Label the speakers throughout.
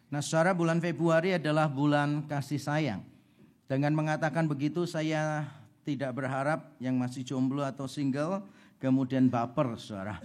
Speaker 1: Nah, saudara, bulan Februari adalah bulan kasih sayang. Dengan mengatakan begitu, saya tidak berharap yang masih jomblo atau single kemudian baper, saudara.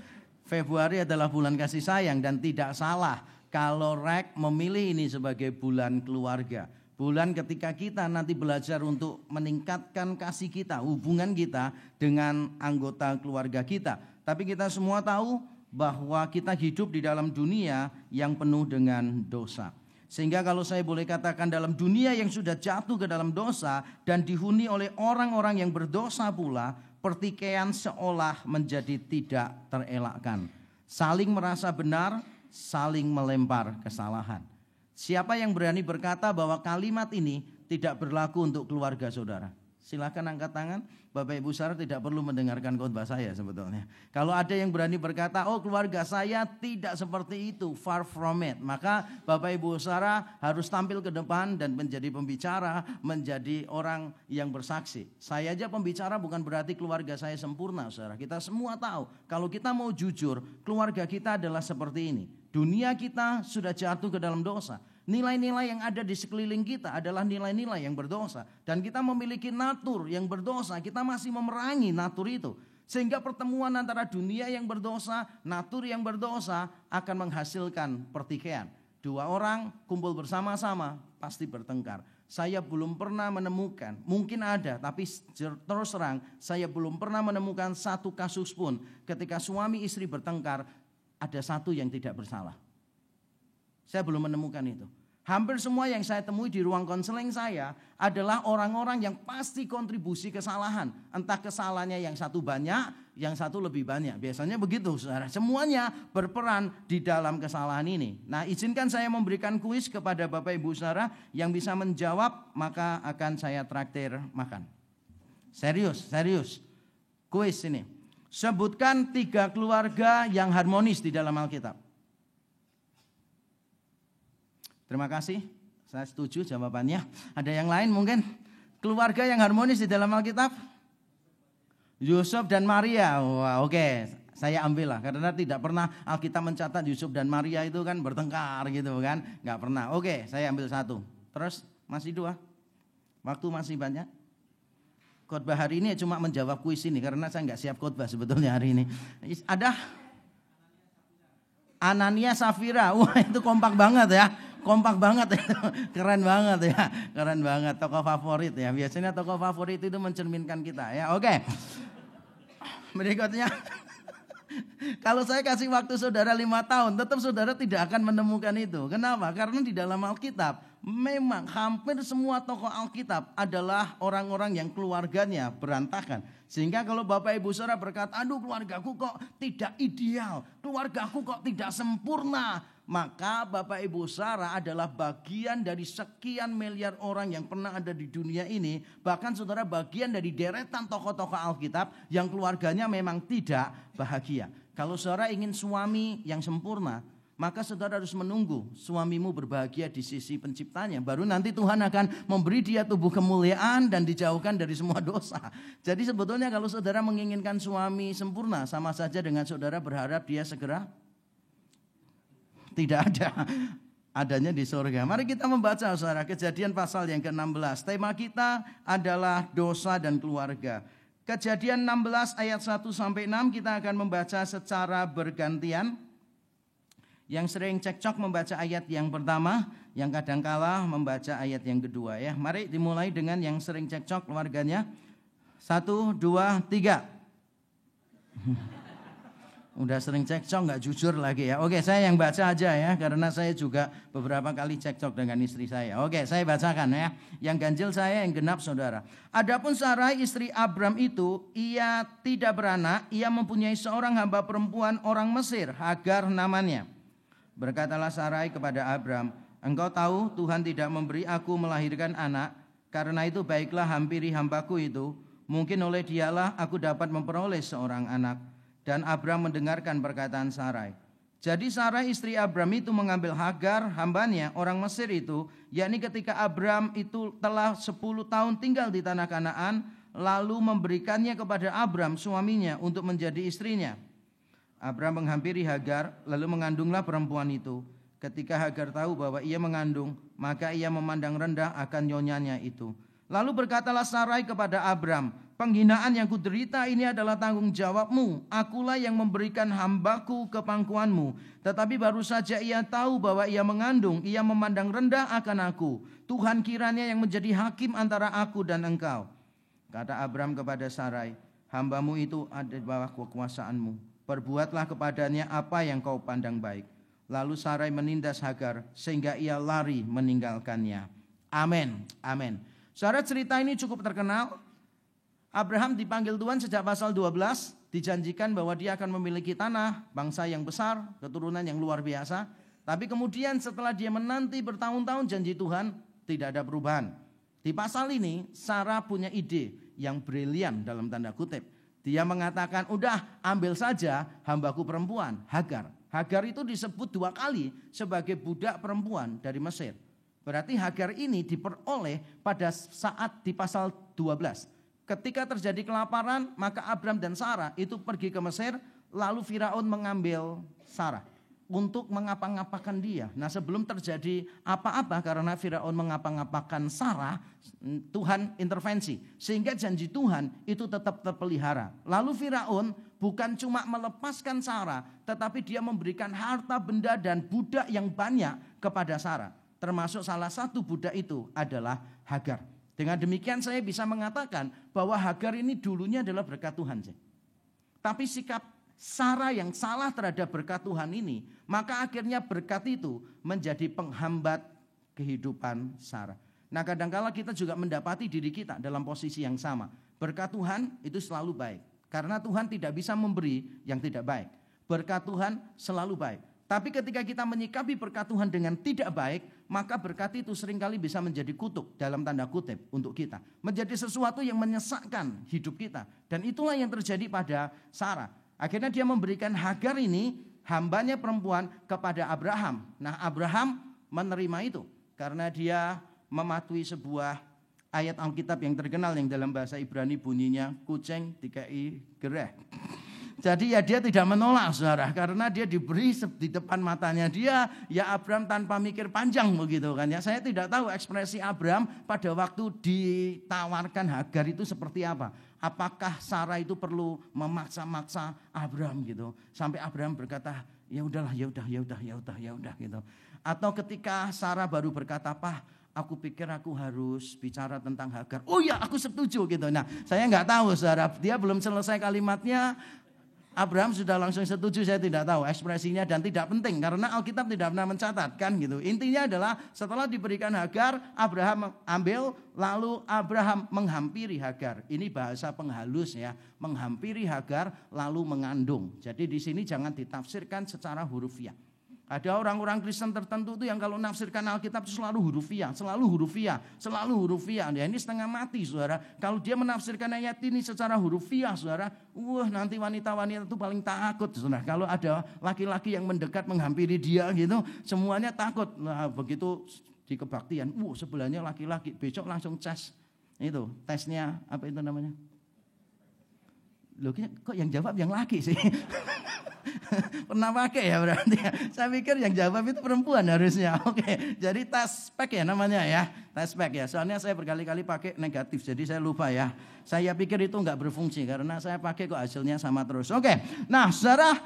Speaker 1: Februari adalah bulan kasih sayang dan tidak salah kalau REK memilih ini sebagai bulan keluarga. Bulan ketika kita nanti belajar untuk meningkatkan kasih kita, hubungan kita dengan anggota keluarga kita. Tapi kita semua tahu bahwa kita hidup di dalam dunia yang penuh dengan dosa. Sehingga kalau saya boleh katakan dalam dunia yang sudah jatuh ke dalam dosa dan dihuni oleh orang-orang yang berdosa pula, pertikaian seolah menjadi tidak terelakkan. Saling merasa benar, saling melempar kesalahan. Siapa yang berani berkata bahwa kalimat ini tidak berlaku untuk keluarga saudara? Silakan angkat tangan. Bapak Ibu saudara tidak perlu mendengarkan khotbah saya sebetulnya. Kalau ada yang berani berkata, oh keluarga saya tidak seperti itu, far from it. Maka Bapak Ibu saudara harus tampil ke depan dan menjadi pembicara, menjadi orang yang bersaksi. Saya aja pembicara bukan berarti keluarga saya sempurna saudara. Kita semua tahu kalau kita mau jujur, keluarga kita adalah seperti ini. Dunia kita sudah jatuh ke dalam dosa. Nilai-nilai yang ada di sekeliling kita adalah nilai-nilai yang berdosa. Dan kita memiliki natur yang berdosa. Kita masih memerangi natur itu. Sehingga pertemuan antara dunia yang berdosa, natur yang berdosa akan menghasilkan pertikaian. Dua orang kumpul bersama-sama pasti bertengkar. Saya belum pernah menemukan, mungkin ada, tapi terus terang saya belum pernah menemukan satu kasus pun ketika suami istri bertengkar ada satu yang tidak bersalah. Saya belum menemukan itu. Hampir semua yang saya temui di ruang konseling saya adalah orang-orang yang pasti kontribusi kesalahan. Entah kesalahannya yang satu banyak, yang satu lebih banyak. Biasanya begitu saudara. Semuanya berperan di dalam kesalahan ini. Nah, izinkan saya memberikan kuis kepada Bapak Ibu saudara yang bisa menjawab, maka akan saya traktir makan. Serius. Kuis ini. Sebutkan 3 keluarga yang harmonis di dalam Alkitab. Terima kasih, saya setuju jawabannya. Ada yang lain mungkin? Keluarga yang harmonis di dalam Alkitab? Yusuf dan Maria. Wah, oke. Saya ambil lah, karena tidak pernah Alkitab mencatat Yusuf dan Maria itu kan bertengkar gitu kan. Gak pernah. Oke, saya ambil 1. Terus masih 2. Waktu masih banyak. Khotbah hari ini cuma menjawab kuis ini, karena saya gak siap khotbah sebetulnya hari ini. Ada Anania Safira. Wah, itu kompak banget ya. Kompak banget ya, keren banget ya, keren banget, tokoh favorit ya. Biasanya tokoh favorit itu mencerminkan kita ya. Oke. Berikutnya, kalau saya kasih waktu saudara 5 tahun, tetap saudara tidak akan menemukan itu. Kenapa? Karena di dalam Alkitab, memang hampir semua tokoh Alkitab adalah orang-orang yang keluarganya berantakan. Sehingga kalau Bapak Ibu saudara berkata, aduh keluargaku kok tidak ideal, keluargaku kok tidak sempurna. Maka Bapak Ibu saudara adalah bagian dari sekian miliar orang yang pernah ada di dunia ini. Bahkan saudara bagian dari deretan tokoh-tokoh Alkitab yang keluarganya memang tidak bahagia. Kalau saudara ingin suami yang sempurna, maka saudara harus menunggu suamimu berbahagia di sisi penciptanya. Baru nanti Tuhan akan memberi dia tubuh kemuliaan dan dijauhkan dari semua dosa. Jadi sebetulnya kalau saudara menginginkan suami sempurna, sama saja dengan saudara berharap dia segera tidak ada, adanya di surga. Mari kita membaca saudara Kejadian pasal yang ke-16. Tema kita adalah dosa dan keluarga. Kejadian 16 ayat 1-6 kita akan membaca secara bergantian. Yang sering cekcok membaca ayat yang pertama, yang kadangkala membaca ayat yang kedua ya. Mari dimulai dengan yang sering cekcok keluarganya. 1, 2, 3. Udah sering cekcok gak jujur lagi ya. Oke, saya yang baca aja ya, karena saya juga beberapa kali cekcok dengan istri saya. Oke, saya bacakan ya. Yang ganjil saya, yang genap saudara. Adapun Sarai istri Abram itu, ia tidak beranak, ia mempunyai seorang hamba perempuan orang Mesir, Hagar namanya. Berkatalah Sarai kepada Abram, engkau tahu Tuhan tidak memberi aku melahirkan anak, karena itu baiklah hampiri hambaku itu, mungkin oleh dialah aku dapat memperoleh seorang anak. Dan Abram mendengarkan perkataan Sarai. Jadi Sarai istri Abram itu mengambil Hagar hambanya orang Mesir itu, yakni ketika Abram itu telah 10 tahun tinggal di tanah Kanaan, lalu memberikannya kepada Abram suaminya untuk menjadi istrinya. Abram menghampiri Hagar, lalu mengandunglah perempuan itu. Ketika Hagar tahu bahwa ia mengandung, maka ia memandang rendah akan nyonyanya itu. Lalu berkatalah Sarai kepada Abram, penghinaan yang kuderita ini adalah tanggung jawabmu. Akulah yang memberikan hambaku ke pangkuanmu. Tetapi baru saja ia tahu bahwa ia mengandung, ia memandang rendah akan aku. Tuhan kiranya yang menjadi hakim antara aku dan engkau. Kata Abram kepada Sarai, hambamu itu ada di bawah kekuasaanmu. Perbuatlah kepadanya apa yang kau pandang baik. Lalu Sarai menindas Hagar sehingga ia lari meninggalkannya. Amin. Amin. Saudara, cerita ini cukup terkenal. Abraham dipanggil Tuhan sejak pasal 12. Dijanjikan bahwa dia akan memiliki tanah, bangsa yang besar, keturunan yang luar biasa. Tapi kemudian setelah dia menanti bertahun-tahun janji Tuhan, tidak ada perubahan. Di pasal ini Sarah punya ide yang brilian dalam tanda kutip. Dia mengatakan, udah ambil saja hambaku perempuan, Hagar. Hagar itu disebut 2 kali sebagai budak perempuan dari Mesir. Berarti Hagar ini diperoleh pada saat di pasal 12. Ketika terjadi kelaparan, maka Abram dan Sarah itu pergi ke Mesir, lalu Firaun mengambil Sarah untuk mengapa-ngapakan dia. Nah, sebelum terjadi apa-apa karena Firaun mengapa-ngapakan Sarah, Tuhan intervensi sehingga janji Tuhan itu tetap terpelihara. Lalu Firaun bukan cuma melepaskan Sarah, tetapi dia memberikan harta benda dan budak yang banyak kepada Sarah. Termasuk salah satu budak itu adalah Hagar. Dengan demikian saya bisa mengatakan bahwa Hagar ini dulunya adalah berkat Tuhan. Tapi sikap Sarah yang salah terhadap berkat Tuhan ini, maka akhirnya berkat itu menjadi penghambat kehidupan Sarah. Nah, kadang-kala kita juga mendapati diri kita dalam posisi yang sama. Berkat Tuhan itu selalu baik. Karena Tuhan tidak bisa memberi yang tidak baik. Berkat Tuhan selalu baik. Tapi ketika kita menyikapi berkat Tuhan dengan tidak baik, maka berkat itu seringkali bisa menjadi kutuk dalam tanda kutip untuk kita. Menjadi sesuatu yang menyesakkan hidup kita. Dan itulah yang terjadi pada Sarah. Akhirnya dia memberikan Hagar ini, hambanya perempuan, kepada Abraham. Nah, Abraham menerima itu karena dia mematuhi sebuah ayat Alkitab yang terkenal yang dalam bahasa Ibrani bunyinya kucing dikai gereh. Jadi ya dia tidak menolak, saudara, karena dia diberi di depan matanya dia, ya Abram tanpa mikir panjang begitu kan ya. Saya tidak tahu ekspresi Abram pada waktu ditawarkan Hagar itu seperti apa. Apakah Sarah itu perlu memaksa-maksa Abram gitu sampai Abram berkata, ya udahlah, ya udah gitu. Atau ketika Sarah baru berkata, "Pak, aku pikir aku harus bicara tentang Hagar." Oh ya, aku setuju gitu. Nah, saya nggak tahu, saudara, dia belum selesai kalimatnya. Abraham sudah langsung setuju, saya tidak tahu ekspresinya dan tidak penting karena Alkitab tidak pernah mencatatkan gitu. Intinya adalah setelah diberikan Hagar, Abraham ambil, lalu Abraham menghampiri Hagar. Ini bahasa penghalus ya, menghampiri Hagar lalu mengandung. Jadi di sini jangan ditafsirkan secara hurufiah. Ada orang-orang Kristen tertentu itu yang kalau nafsirkan Alkitab itu selalu hurufiah. Ya, ini setengah mati, saudara. Kalau dia menafsirkan ayat ini secara hurufiah, saudara, nanti wanita-wanita itu paling takut, saudara. Kalau ada laki-laki yang mendekat menghampiri dia gitu, semuanya takut. Nah, begitu di kebaktian, sebelahnya laki-laki, besok langsung itu tesnya apa itu namanya? Loh, kok yang jawab yang laki sih? Pernah pakai ya berarti ya. Saya pikir yang jawab itu perempuan harusnya. Oke, jadi tes pack ya namanya ya. Tes pack ya. Soalnya saya berkali-kali pakai negatif, jadi saya lupa ya. Saya pikir itu enggak berfungsi karena saya pakai kok hasilnya sama terus. Oke. Nah, saudara,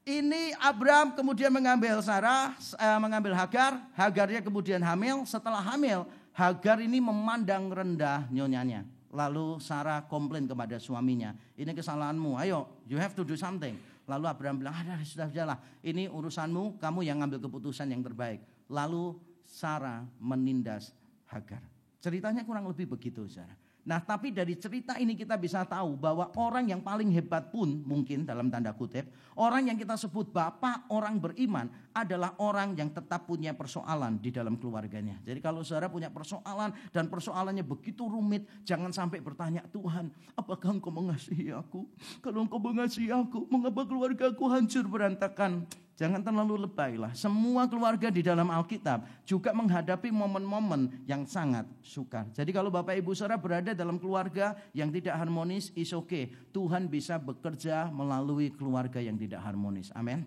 Speaker 1: ini Abram kemudian mengambil Sarah, mengambil Hagar. Hagarnya kemudian hamil. Setelah hamil, Hagar ini memandang rendah nyonyanya. Lalu Sarah komplain kepada suaminya, ini kesalahanmu, ayo you have to do something. Lalu Abraham bilang, sudah, ini urusanmu, kamu yang ngambil keputusan yang terbaik. Lalu Sarah menindas Hagar. Ceritanya kurang lebih begitu, saudara. Nah, tapi dari cerita ini kita bisa tahu bahwa orang yang paling hebat pun mungkin dalam tanda kutip, orang yang kita sebut bapak orang beriman adalah orang yang tetap punya persoalan di dalam keluarganya. Jadi kalau saudara punya persoalan dan persoalannya begitu rumit, jangan sampai bertanya, Tuhan, apakah engkau mengasihi aku? Kalau engkau mengasihi aku, mengapa keluarga aku hancur berantakan? Jangan terlalu lebay lah. Semua keluarga di dalam Alkitab juga menghadapi momen-momen yang sangat sukar. Jadi kalau Bapak Ibu Saudara berada dalam keluarga yang tidak harmonis, is okay. Tuhan bisa bekerja melalui keluarga yang tidak harmonis. Amin.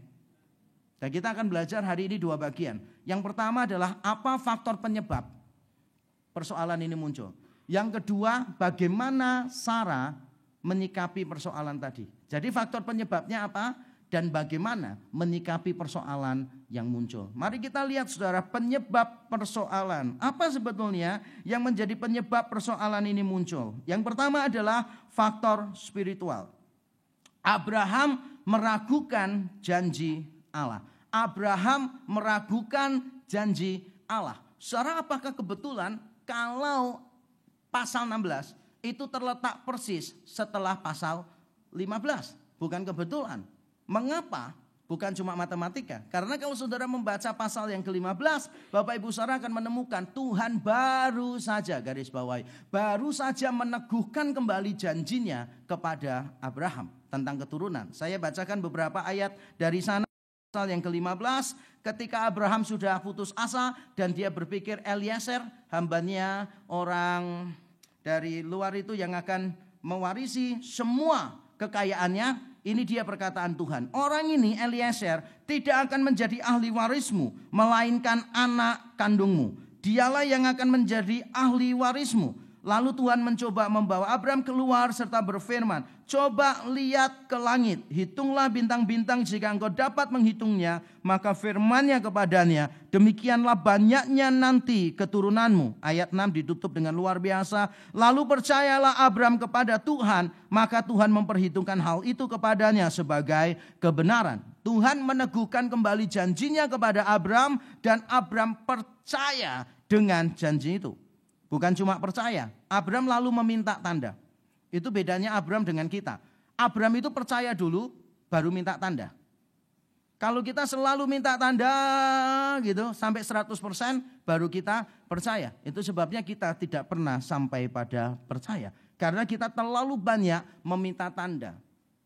Speaker 1: Dan kita akan belajar hari ini 2 bagian. Yang pertama adalah apa faktor penyebab persoalan ini muncul. Yang kedua, bagaimana Sarah menyikapi persoalan tadi. Jadi faktor penyebabnya apa dan bagaimana menyikapi persoalan yang muncul. Mari kita lihat saudara, penyebab persoalan. Apa sebetulnya yang menjadi penyebab persoalan ini muncul? Yang pertama adalah faktor spiritual. Abraham meragukan janji Allah. Abraham meragukan janji Allah. Saudara, apakah kebetulan kalau pasal 16 itu terletak persis setelah pasal 15? Bukan kebetulan. Mengapa? Bukan cuma matematika. Karena kalau saudara membaca pasal yang ke-15, Bapak Ibu saudara akan menemukan Tuhan baru saja, garis bawahi, baru saja meneguhkan kembali janjinya kepada Abraham tentang keturunan. Saya bacakan beberapa ayat dari sana. Pasal yang ke-15, ketika Abraham sudah putus asa dan dia berpikir Eliezer, hambanya orang dari luar itu yang akan mewarisi semua kekayaannya, ini dia perkataan Tuhan. Orang ini Eliezer tidak akan menjadi ahli warismu, melainkan anak kandungmu. Dialah yang akan menjadi ahli warismu. Lalu Tuhan mencoba membawa Abraham keluar serta berfirman, coba lihat ke langit, hitunglah bintang-bintang jika engkau dapat menghitungnya. Maka firman-Nya kepadanya, demikianlah banyaknya nanti keturunanmu. Ayat 6 ditutup dengan luar biasa. Lalu percayalah Abraham kepada Tuhan, maka Tuhan memperhitungkan hal itu kepadanya sebagai kebenaran. Tuhan meneguhkan kembali janjinya kepada Abraham dan Abraham percaya dengan janji itu. Bukan cuma percaya, Abraham lalu meminta tanda. Itu bedanya Abraham dengan kita. Abraham itu percaya dulu, baru minta tanda. Kalau kita selalu minta tanda gitu, sampai 100% baru kita percaya. Itu sebabnya kita tidak pernah sampai pada percaya. Karena kita terlalu banyak meminta tanda.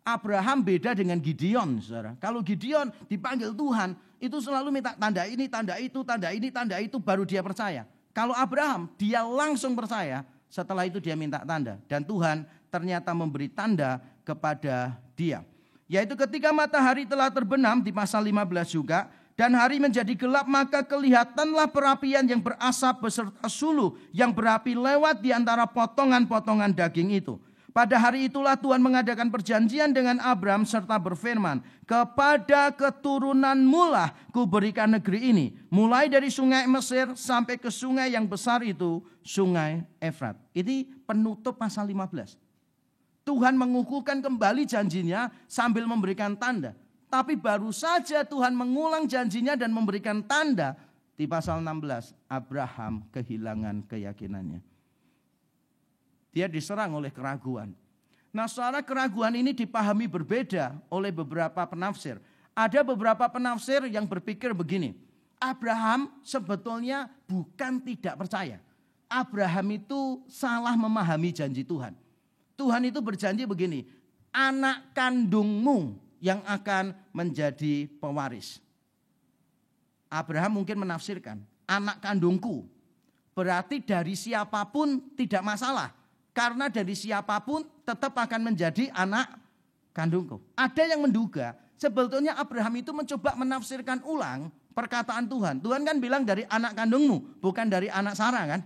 Speaker 1: Abraham beda dengan Gideon, saudara. Kalau Gideon dipanggil Tuhan, itu selalu minta tanda ini, tanda itu, tanda ini, tanda itu, baru dia percaya. Kalau Abraham, dia langsung percaya, setelah itu dia minta tanda. Dan Tuhan ternyata memberi tanda kepada dia. Yaitu ketika matahari telah terbenam di pasal 15 juga. Dan hari menjadi gelap, maka kelihatanlah perapian yang berasap beserta suluh yang berapi lewat di antara potongan-potongan daging itu. Pada hari itulah Tuhan mengadakan perjanjian dengan Abraham serta berfirman, kepada keturunanmu lah kuberikan negeri ini. Mulai dari sungai Mesir sampai ke sungai yang besar itu, sungai Efrat. Ini penutup pasal 15. Tuhan mengukuhkan kembali janjinya sambil memberikan tanda. Tapi baru saja Tuhan mengulang janjinya dan memberikan tanda. Di pasal 16, Abraham kehilangan keyakinannya. Dia diserang oleh keraguan. Nah, saudara, keraguan ini dipahami berbeda oleh beberapa penafsir. Ada beberapa penafsir yang berpikir begini, Abraham sebetulnya bukan tidak percaya. Abraham itu salah memahami janji Tuhan. Tuhan itu berjanji begini, anak kandungmu yang akan menjadi pewaris. Abraham mungkin menafsirkan, anak kandungku. Berarti dari siapapun tidak masalah. Karena dari siapapun tetap akan menjadi anak kandungku. Ada yang menduga sebetulnya Abraham itu mencoba menafsirkan ulang perkataan Tuhan. Tuhan kan bilang dari anak kandungmu, bukan dari anak Sarah kan.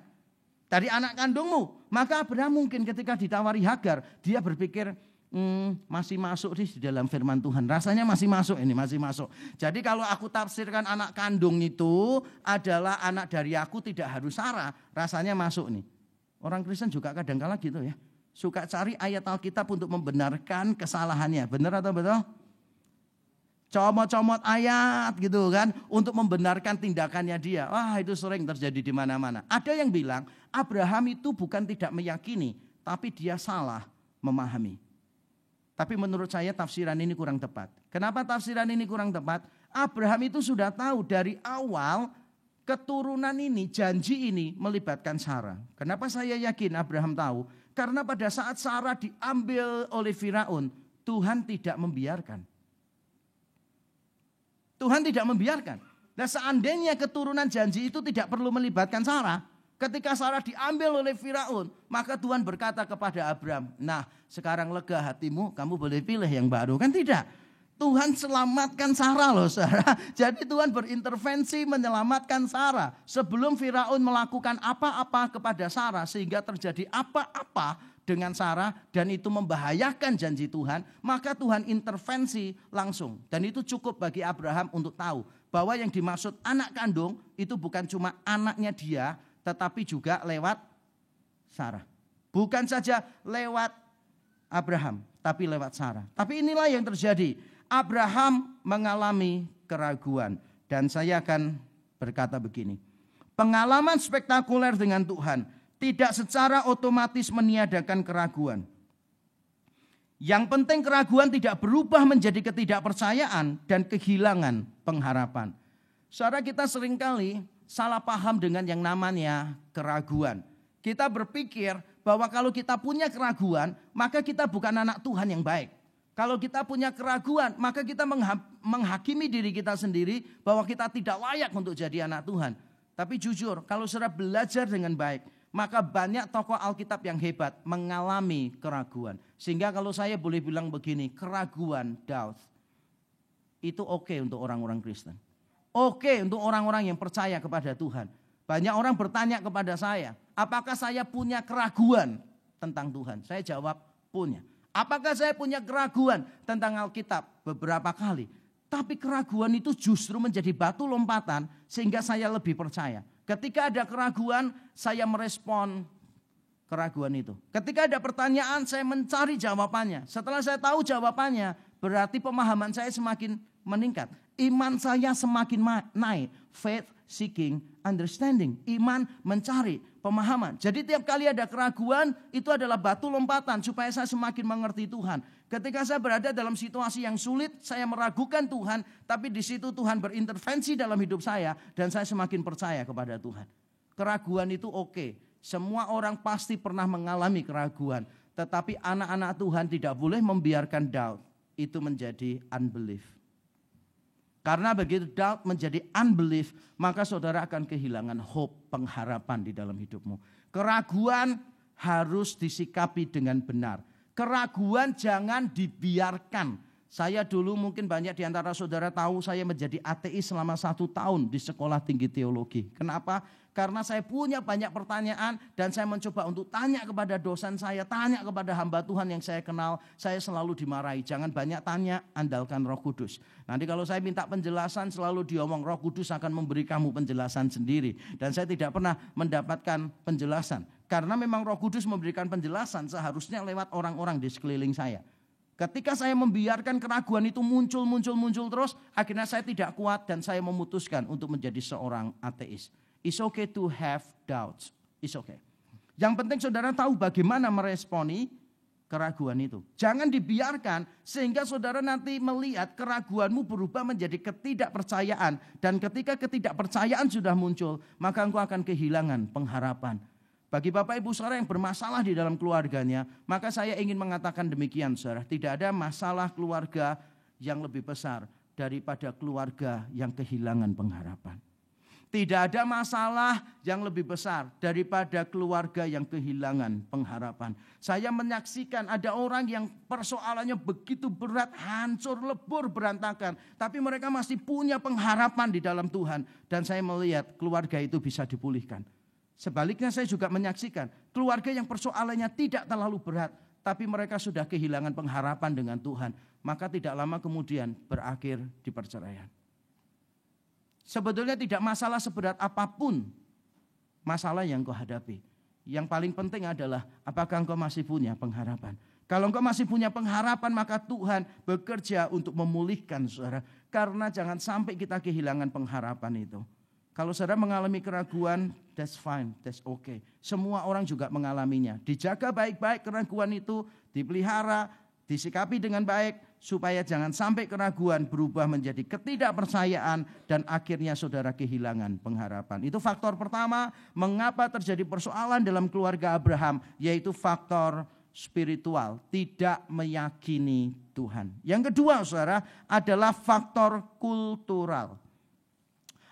Speaker 1: Dari anak kandungmu. Maka Abraham mungkin ketika ditawari Hagar, dia berpikir masih masuk di dalam firman Tuhan. Rasanya masih masuk ini, masih masuk. Jadi kalau aku tafsirkan anak kandung itu adalah anak dari aku, tidak harus Sarah. Rasanya masuk nih. Orang Kristen juga kadang-kala gitu ya. Suka cari ayat Alkitab untuk membenarkan kesalahannya. Benar atau betul? Comot-comot ayat gitu kan. Untuk membenarkan tindakannya dia. Wah, itu sering terjadi di mana-mana. Ada yang bilang Abraham itu bukan tidak meyakini. Tapi dia salah memahami. Tapi menurut saya tafsiran ini kurang tepat. Kenapa tafsiran ini kurang tepat? Abraham itu sudah tahu dari awal keturunan ini, janji ini melibatkan Sarah. Kenapa saya yakin Abraham tahu? Karena pada saat Sarah diambil oleh Firaun, Tuhan tidak membiarkan. Tuhan tidak membiarkan. Nah, seandainya keturunan janji itu tidak perlu melibatkan Sarah, ketika Sarah diambil oleh Firaun, maka Tuhan berkata kepada Abraham, nah sekarang lega hatimu, kamu boleh pilih yang baru. Kan tidak. Tuhan selamatkan Sarah loh saudara. Jadi Tuhan berintervensi menyelamatkan Sarah. Sebelum Firaun melakukan apa-apa kepada Sarah sehingga terjadi apa-apa dengan Sarah dan itu membahayakan janji Tuhan. Maka Tuhan intervensi langsung. Dan itu cukup bagi Abraham untuk tahu bahwa yang dimaksud anak kandung itu bukan cuma anaknya dia. Tetapi juga lewat Sarah. Bukan saja lewat Abraham tapi lewat Sarah. Tapi inilah yang terjadi. Abraham mengalami keraguan. Dan saya akan berkata begini. Pengalaman spektakuler dengan Tuhan tidak secara otomatis meniadakan keraguan. Yang penting keraguan tidak berubah menjadi ketidakpercayaan dan kehilangan pengharapan. Saudara, kita seringkali salah paham dengan yang namanya keraguan. Kita berpikir bahwa kalau kita punya keraguan, maka kita bukan anak Tuhan yang baik. Kalau kita punya keraguan, maka kita menghakimi diri kita sendiri bahwa kita tidak layak untuk jadi anak Tuhan. Tapi jujur, kalau saudara belajar dengan baik, maka banyak tokoh Alkitab yang hebat mengalami keraguan. Sehingga kalau saya boleh bilang begini, keraguan, doubt, itu oke untuk orang-orang Kristen. Oke untuk orang-orang yang percaya kepada Tuhan. Banyak orang bertanya kepada saya, apakah saya punya keraguan tentang Tuhan? Saya jawab, punya. Apakah saya punya keraguan tentang Alkitab? Beberapa kali. Tapi keraguan itu justru menjadi batu lompatan sehingga saya lebih percaya. Ketika ada keraguan, saya merespon keraguan itu. Ketika ada pertanyaan, saya mencari jawabannya. Setelah saya tahu jawabannya, berarti pemahaman saya semakin meningkat. Iman saya semakin naik. Faith seeking understanding. Iman mencari pemahaman. Jadi tiap kali ada keraguan, itu adalah batu lompatan supaya saya semakin mengerti Tuhan. Ketika saya berada dalam situasi yang sulit, saya meragukan Tuhan, tapi di situ Tuhan berintervensi dalam hidup saya dan saya semakin percaya kepada Tuhan. Keraguan itu oke. Semua orang pasti pernah mengalami keraguan, tetapi anak-anak Tuhan tidak boleh membiarkan doubt itu menjadi unbelief. Karena begitu doubt menjadi unbelief, maka saudara akan kehilangan hope, pengharapan di dalam hidupmu. Keraguan harus disikapi dengan benar. Keraguan jangan dibiarkan. Saya dulu mungkin banyak di antara saudara tahu saya menjadi ateis selama 1 tahun di sekolah tinggi teologi. Kenapa? Karena saya punya banyak pertanyaan dan saya mencoba untuk tanya kepada dosen saya, tanya kepada hamba Tuhan yang saya kenal, saya selalu dimarahi. Jangan banyak tanya, andalkan Roh Kudus. Nanti kalau saya minta penjelasan selalu diomong Roh Kudus akan memberi kamu penjelasan sendiri. Dan saya tidak pernah mendapatkan penjelasan. Karena memang Roh Kudus memberikan penjelasan seharusnya lewat orang-orang di sekeliling saya. Ketika saya membiarkan keraguan itu muncul terus, akhirnya saya tidak kuat dan saya memutuskan untuk menjadi seorang ateis. It's okay to have doubts. It's okay. Yang penting saudara tahu bagaimana meresponi keraguan itu. Jangan dibiarkan sehingga saudara nanti melihat keraguanmu berubah menjadi ketidakpercayaan. Dan ketika ketidakpercayaan sudah muncul, maka engkau akan kehilangan pengharapan. Bagi Bapak Ibu saudara yang bermasalah di dalam keluarganya, maka saya ingin mengatakan demikian saudara. Tidak ada masalah keluarga yang lebih besar daripada keluarga yang kehilangan pengharapan. Tidak ada masalah yang lebih besar daripada keluarga yang kehilangan pengharapan. Saya menyaksikan ada orang yang persoalannya begitu berat, hancur, lebur, berantakan. Tapi mereka masih punya pengharapan di dalam Tuhan. Dan saya melihat keluarga itu bisa dipulihkan. Sebaliknya saya juga menyaksikan keluarga yang persoalannya tidak terlalu berat. Tapi mereka sudah kehilangan pengharapan dengan Tuhan. Maka tidak lama kemudian berakhir di perceraian. Sebetulnya tidak masalah seberat apapun masalah yang kau hadapi. Yang paling penting adalah apakah engkau masih punya pengharapan. Kalau engkau masih punya pengharapan maka Tuhan bekerja untuk memulihkan saudara. Karena jangan sampai kita kehilangan pengharapan itu. Kalau saudara mengalami keraguan, that's fine, that's okay. Semua orang juga mengalaminya. Dijaga baik-baik keraguan itu, dipelihara, disikapi dengan baik. Supaya jangan sampai keraguan berubah menjadi ketidakpercayaan dan akhirnya saudara kehilangan pengharapan. Itu faktor pertama mengapa terjadi persoalan dalam keluarga Abraham, yaitu faktor spiritual, tidak meyakini Tuhan. Yang kedua saudara adalah faktor kultural.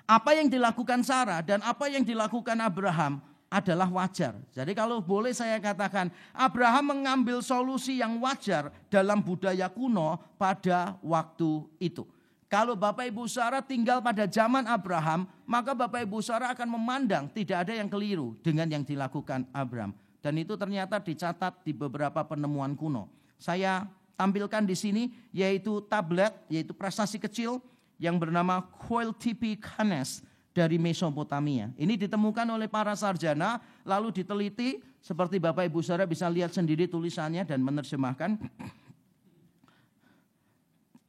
Speaker 1: Apa yang dilakukan Sarah dan apa yang dilakukan Abraham adalah wajar. Jadi kalau boleh saya katakan, Abraham mengambil solusi yang wajar dalam budaya kuno pada waktu itu. Kalau Bapak Ibu Saudara tinggal pada zaman Abraham, maka Bapak Ibu Saudara akan memandang tidak ada yang keliru dengan yang dilakukan Abraham. Dan itu ternyata dicatat di beberapa penemuan kuno. Saya tampilkan di sini yaitu tablet, yaitu prestasi kecil yang bernama Koiltepe Kanes dari Mesopotamia. Ini ditemukan oleh para sarjana, lalu diteliti seperti Bapak Ibu Saudara bisa lihat sendiri tulisannya dan menerjemahkan.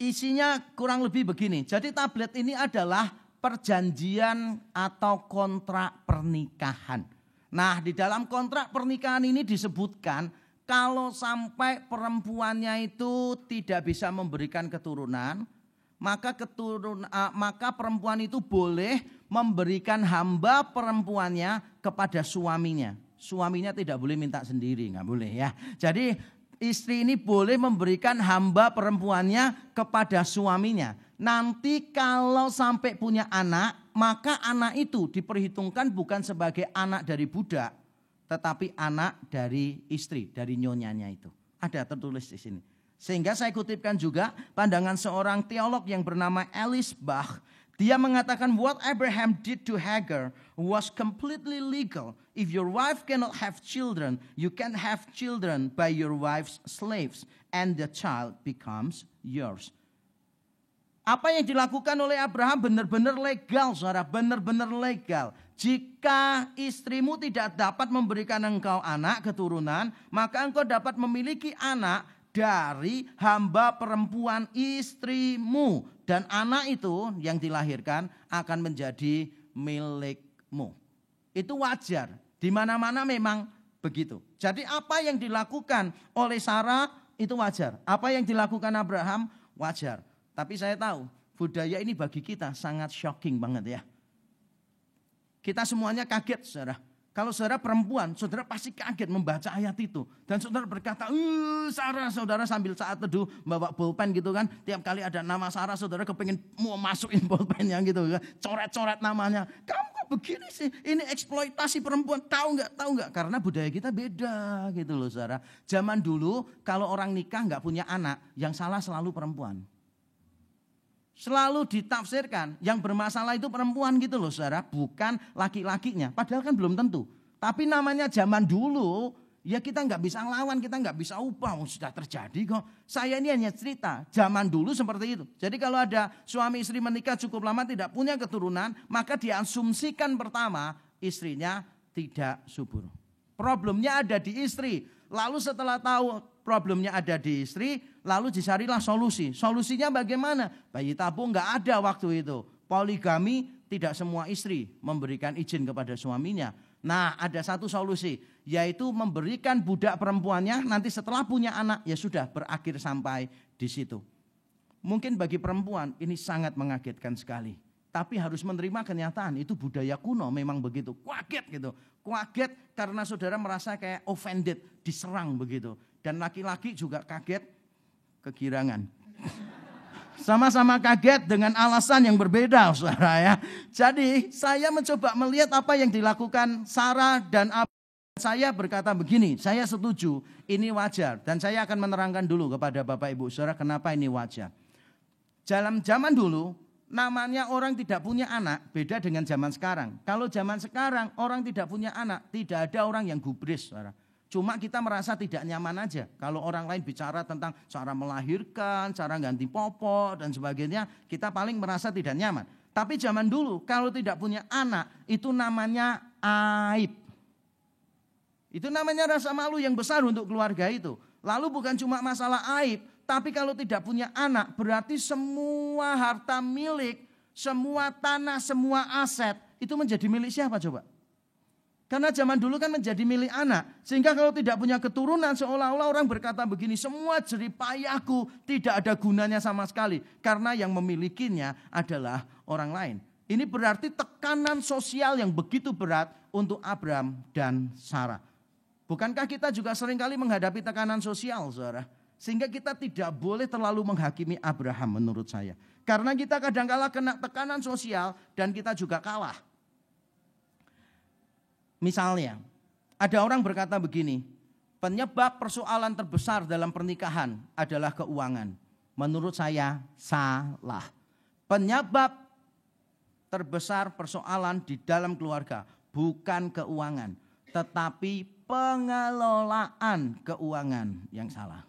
Speaker 1: Isinya kurang lebih begini. Jadi tablet ini adalah perjanjian atau kontrak pernikahan. Nah, di dalam kontrak pernikahan ini disebutkan kalau sampai perempuannya itu tidak bisa memberikan keturunan, maka perempuan itu boleh memberikan hamba perempuannya kepada suaminya. Suaminya tidak boleh minta sendiri, nggak boleh ya. Jadi istri ini boleh memberikan hamba perempuannya kepada suaminya. Nanti kalau sampai punya anak, maka anak itu diperhitungkan bukan sebagai anak dari budak, tetapi anak dari istri, dari nyonyanya itu. Ada tertulis di sini. Sehingga saya kutipkan juga pandangan seorang teolog yang bernama Alice Bach. Dia mengatakan what Abraham did to Hagar was completely legal. If your wife cannot have children, you can have children by your wife's slaves, and the child becomes yours. Apa yang dilakukan oleh Abraham benar-benar legal, saudara, benar-benar legal. Jika istrimu tidak dapat memberikan engkau anak keturunan, maka engkau dapat memiliki anak dari hamba perempuan istrimu. Dan anak itu yang dilahirkan akan menjadi milikmu. Itu wajar. Di mana-mana memang begitu. Jadi apa yang dilakukan oleh Sarah itu wajar. Apa yang dilakukan Abraham wajar. Tapi saya tahu budaya ini bagi kita sangat shocking banget ya. Kita semuanya kaget, saudara. Kalau saudara perempuan, saudara pasti kaget membaca ayat itu. Dan saudara berkata, Sarah, saudara sambil saat teduh bawa bolpen gitu kan. Tiap kali ada nama Sarah, saudara kepingin mau masukin bolpennya gitu kan. Coret-coret namanya. Kamu kok begini sih? Ini eksploitasi perempuan. Tahu nggak? Karena budaya kita beda gitu loh saudara. Zaman dulu kalau orang nikah nggak punya anak, yang salah selalu perempuan. Selalu ditafsirkan yang bermasalah itu perempuan gitu loh saudara, bukan laki-lakinya. Padahal kan belum tentu. Tapi namanya zaman dulu, ya kita nggak bisa ngelawan, kita nggak bisa ubah. Sudah terjadi kok. Saya ini hanya cerita, zaman dulu seperti itu. Jadi kalau ada suami istri menikah cukup lama tidak punya keturunan, maka diasumsikan pertama istrinya tidak subur. Problemnya ada di istri. Lalu setelah tahu problemnya ada di istri, lalu dicarilah solusi. Solusinya bagaimana? Bayi tabung nggak ada waktu itu. Poligami, tidak semua istri memberikan izin kepada suaminya. Nah, ada satu solusi, yaitu memberikan budak perempuannya. Nanti setelah punya anak, ya sudah berakhir sampai di situ. Mungkin bagi perempuan ini sangat mengagetkan sekali. Tapi harus menerima kenyataan, itu budaya kuno memang begitu. Kaget gitu. Kaget karena saudara merasa kayak offended, diserang begitu. Dan laki-laki juga kaget, kegirangan. Sama-sama kaget dengan alasan yang berbeda, saudara ya. Jadi saya mencoba melihat apa yang dilakukan Sarah dan Abraham. Saya berkata begini, saya setuju ini wajar. Dan saya akan menerangkan dulu kepada Bapak Ibu saudara kenapa ini wajar. Dalam zaman dulu, namanya orang tidak punya anak beda dengan zaman sekarang. Kalau zaman sekarang orang tidak punya anak, tidak ada orang yang gubris, saudara. Cuma kita merasa tidak nyaman aja. Kalau orang lain bicara tentang cara melahirkan, cara ganti popok dan sebagainya, kita paling merasa tidak nyaman. Tapi zaman dulu kalau tidak punya anak itu namanya aib. Itu namanya rasa malu yang besar untuk keluarga itu. Lalu bukan cuma masalah aib, tapi kalau tidak punya anak berarti semua harta milik, semua tanah, semua aset itu menjadi milik siapa coba? Karena zaman dulu kan menjadi milik anak. Sehingga kalau tidak punya keturunan seolah-olah orang berkata begini, semua jerih payahku tidak ada gunanya sama sekali. Karena yang memilikinya adalah orang lain. Ini berarti tekanan sosial yang begitu berat untuk Abraham dan Sarah. Bukankah kita juga seringkali menghadapi tekanan sosial, saudara? Sehingga kita tidak boleh terlalu menghakimi Abraham menurut saya. Karena kita kadang-kala kena tekanan sosial dan kita juga kalah. Misalnya, ada orang berkata begini, penyebab persoalan terbesar dalam pernikahan adalah keuangan. Menurut saya salah. Penyebab terbesar persoalan di dalam keluarga bukan keuangan, tetapi pengelolaan keuangan yang salah.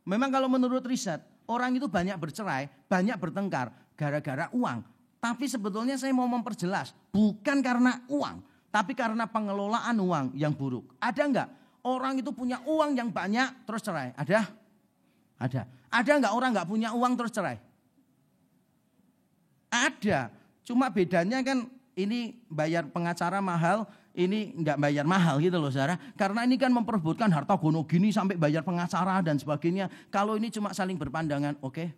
Speaker 1: Memang kalau menurut riset, orang itu banyak bercerai, banyak bertengkar gara-gara uang. Tapi sebetulnya saya mau memperjelas, bukan karena uang, tapi karena pengelolaan uang yang buruk. Ada enggak orang itu punya uang yang banyak terus cerai? Ada? Ada. Ada enggak orang enggak punya uang terus cerai? Ada. Cuma bedanya kan ini bayar pengacara mahal, ini enggak bayar mahal gitu loh saudara. Karena ini kan memperebutkan harta gono gini sampai bayar pengacara dan sebagainya. Kalau ini cuma saling berpandangan, oke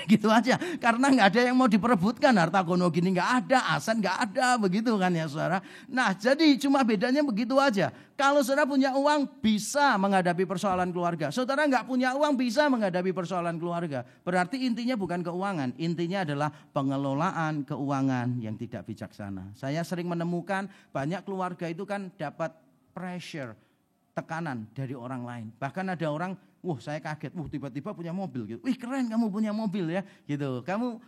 Speaker 1: gitu aja. Karena enggak ada yang mau diperebutkan harta gono gini, enggak ada, aset enggak ada, begitu kan ya saudara. Nah jadi cuma bedanya begitu aja. Kalau saudara punya uang bisa menghadapi persoalan keluarga. Saudara enggak punya uang bisa menghadapi persoalan keluarga. Berarti intinya bukan keuangan, intinya adalah pengelolaan keuangan yang tidak bijaksana. Saya sering menemukan banyak keluarga itu kan dapat pressure, tekanan dari orang lain. Bahkan ada orang, saya kaget, tiba-tiba punya mobil gitu. Wih keren kamu punya mobil ya gitu. Kamu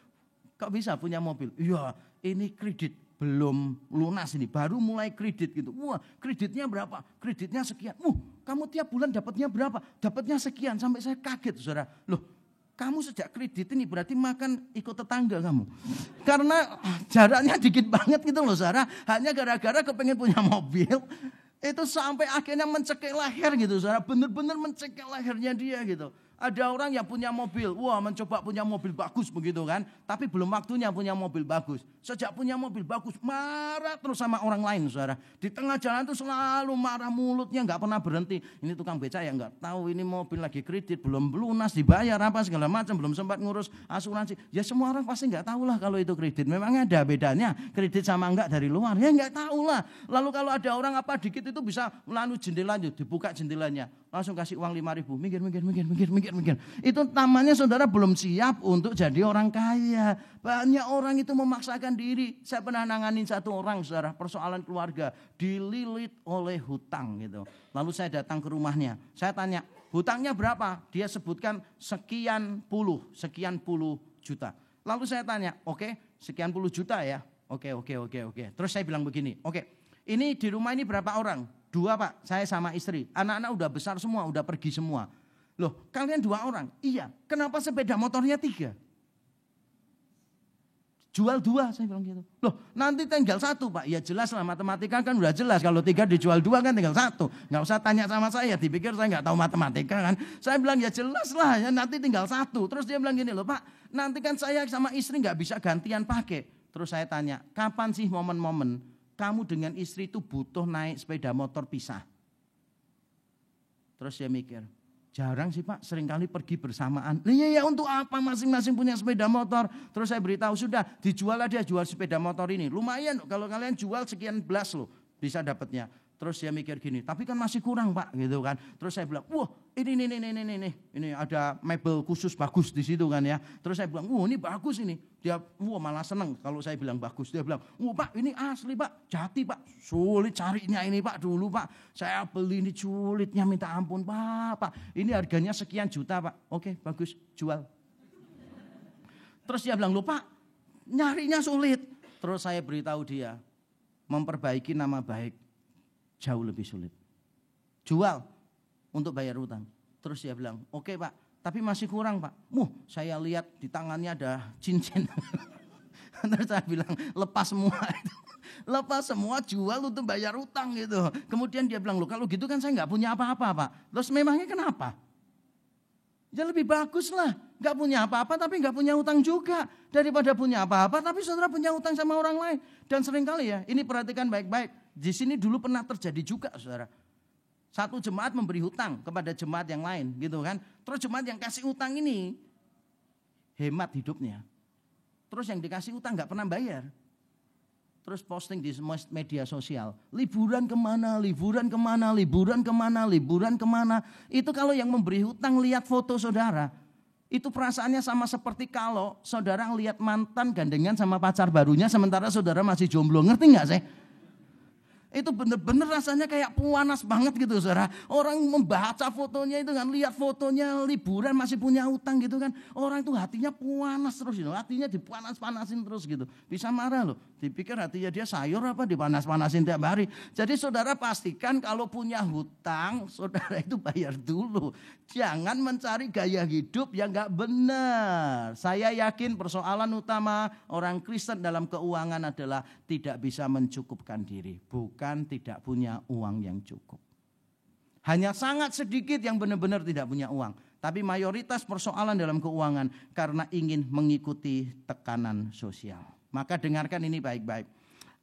Speaker 1: kok bisa punya mobil? Iya ini kredit. Belum lunas ini, baru mulai kredit gitu. Wah kreditnya berapa? Kreditnya sekian. Kamu tiap bulan dapatnya berapa? Dapatnya sekian. Sampai saya kaget saudara. Loh kamu sejak kredit ini berarti makan ikut tetangga kamu. Karena jaraknya dikit banget gitu loh saudara. Hanya gara-gara kepengen punya mobil. Itu sampai akhirnya mencekik leher gitu saudara. Benar-benar mencekik lehernya dia gitu. Ada orang yang punya mobil, mencoba punya mobil bagus begitu kan. Tapi belum waktunya punya mobil bagus. Sejak punya mobil bagus, marah terus sama orang lain saudara. Di tengah jalan tuh selalu marah, mulutnya gak pernah berhenti. Ini tukang beca ya gak tahu ini mobil lagi kredit, belum lunas, dibayar apa segala macam, belum sempat ngurus asuransi. Ya semua orang pasti gak tahu lah kalau itu kredit. Memang ada bedanya kredit sama enggak dari luar, ya gak tahu lah. Lalu kalau ada orang apa dikit itu bisa melalui jendelanya, dibuka jendelanya. Langsung kasih uang 5.000, mikir. Itu namanya saudara belum siap untuk jadi orang kaya. Banyak orang itu memaksakan diri. Saya pernah nanganin satu orang saudara, persoalan keluarga. Dililit oleh hutang gitu. Lalu saya datang ke rumahnya. Saya tanya, hutangnya berapa? Dia sebutkan sekian puluh juta. Lalu saya tanya, sekian puluh juta ya. Oke. Terus saya bilang begini, ini di rumah ini berapa orang? 2 Pak, saya sama istri. Anak-anak udah besar semua, udah pergi semua. Loh, kalian 2 orang? Iya. Kenapa sepeda motornya 3? Jual 2, saya bilang gitu. Loh, nanti tinggal 1 Pak. Ya jelas lah, matematika kan udah jelas. Kalau 3 dijual 2 kan tinggal 1. Nggak usah tanya sama saya, dipikir saya nggak tahu matematika kan. Saya bilang ya jelas lah, ya nanti tinggal 1. Terus dia bilang gini, loh Pak, nanti kan saya sama istri nggak bisa gantian pakai. Terus saya tanya, kapan sih momen-momen kamu dengan istri itu butuh naik sepeda motor pisah? Terus dia mikir, jarang sih Pak, seringkali pergi bersamaan. Iya untuk apa masing-masing punya sepeda motor? Terus saya beritahu, sudah dijual aja, jual sepeda motor ini. Lumayan kalau kalian jual sekian belas loh bisa dapatnya. Terus dia mikir gini, tapi kan masih kurang Pak gitu kan. Terus saya bilang, ini ada mebel khusus bagus di situ kan ya. Terus saya bilang, ini bagus ini. Dia malah seneng kalau saya bilang bagus. Dia bilang, Pak ini asli Pak, jati Pak. Sulit carinya ini Pak dulu Pak. Saya beli ini sulitnya minta ampun Pak. Ini harganya sekian juta Pak. Oke bagus, jual. Terus dia bilang, Pak nyarinya sulit. Terus saya beritahu dia, memperbaiki nama baik jauh lebih sulit. Jual untuk bayar utang. Terus dia bilang, oke Pak, tapi masih kurang Pak. Saya lihat di tangannya ada cincin. Terus saya bilang, lepas semua itu. Lepas semua, jual untuk bayar utang gitu. Kemudian dia bilang, loh kalau gitu kan saya nggak punya apa-apa Pak. Terus memangnya kenapa? Ya lebih bagus lah, nggak punya apa-apa tapi nggak punya utang juga. Daripada punya apa-apa tapi saudara punya utang sama orang lain. Dan seringkali ya, ini perhatikan baik-baik. Di sini dulu pernah terjadi juga saudara. Satu jemaat memberi hutang kepada jemaat yang lain gitu kan. Terus jemaat yang kasih utang ini hemat hidupnya. Terus yang dikasih utang nggak pernah bayar. Terus posting di media sosial. Liburan kemana. Itu kalau yang memberi hutang lihat foto saudara. Itu perasaannya sama seperti kalau saudara ngelihat mantan gandengan sama pacar barunya sementara saudara masih jomblo. Ngerti nggak sih? Itu benar-benar rasanya kayak puanas banget gitu saudara. Orang membaca fotonya itu kan, lihat fotonya liburan masih punya utang gitu kan. Orang itu hatinya puanas terus gitu, hatinya dipanas-panasin terus gitu. Bisa marah loh, dipikir hatinya dia sayur apa dipanas-panasin tiap hari. Jadi saudara pastikan kalau punya hutang, saudara itu bayar dulu. Jangan mencari gaya hidup yang gak benar. Saya yakin persoalan utama orang Kristen dalam keuangan adalah tidak bisa mencukupkan diri. Bukan tidak punya uang yang cukup. Hanya sangat sedikit yang benar-benar tidak punya uang. Tapi mayoritas persoalan dalam keuangan karena ingin mengikuti tekanan sosial. Maka dengarkan ini baik-baik.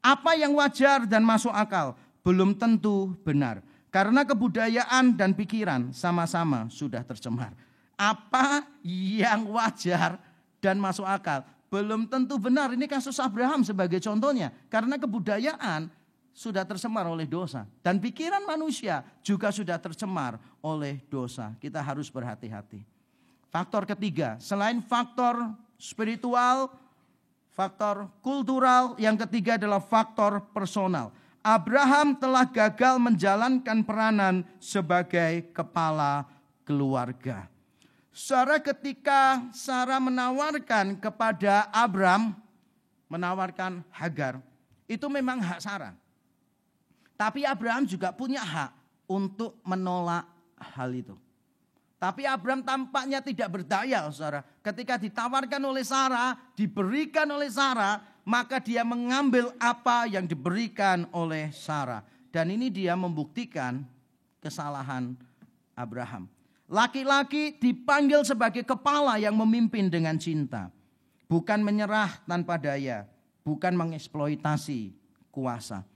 Speaker 1: Apa yang wajar dan masuk akal belum tentu benar. Karena kebudayaan dan pikiran sama-sama sudah tercemar. Apa yang wajar dan masuk akal belum tentu benar. Ini kasus Abraham sebagai contohnya. Karena kebudayaan sudah tercemar oleh dosa. Dan pikiran manusia juga sudah tercemar oleh dosa. Kita harus berhati-hati. Faktor ketiga, selain faktor spiritual, faktor kultural, yang ketiga adalah faktor personal. Abraham telah gagal menjalankan peranan sebagai kepala keluarga. Saudara, ketika Sarah menawarkan kepada Abram, menawarkan Hagar, itu memang hak Sarah. Tapi Abraham juga punya hak untuk menolak hal itu. Tapi Abraham tampaknya tidak berdaya, saudara. Ketika ditawarkan oleh Sarah, diberikan oleh Sarah, maka dia mengambil apa yang diberikan oleh Sarah. Dan ini dia membuktikan kesalahan Abraham. Laki-laki dipanggil sebagai kepala yang memimpin dengan cinta. Bukan menyerah tanpa daya. Bukan mengeksploitasi kuasa.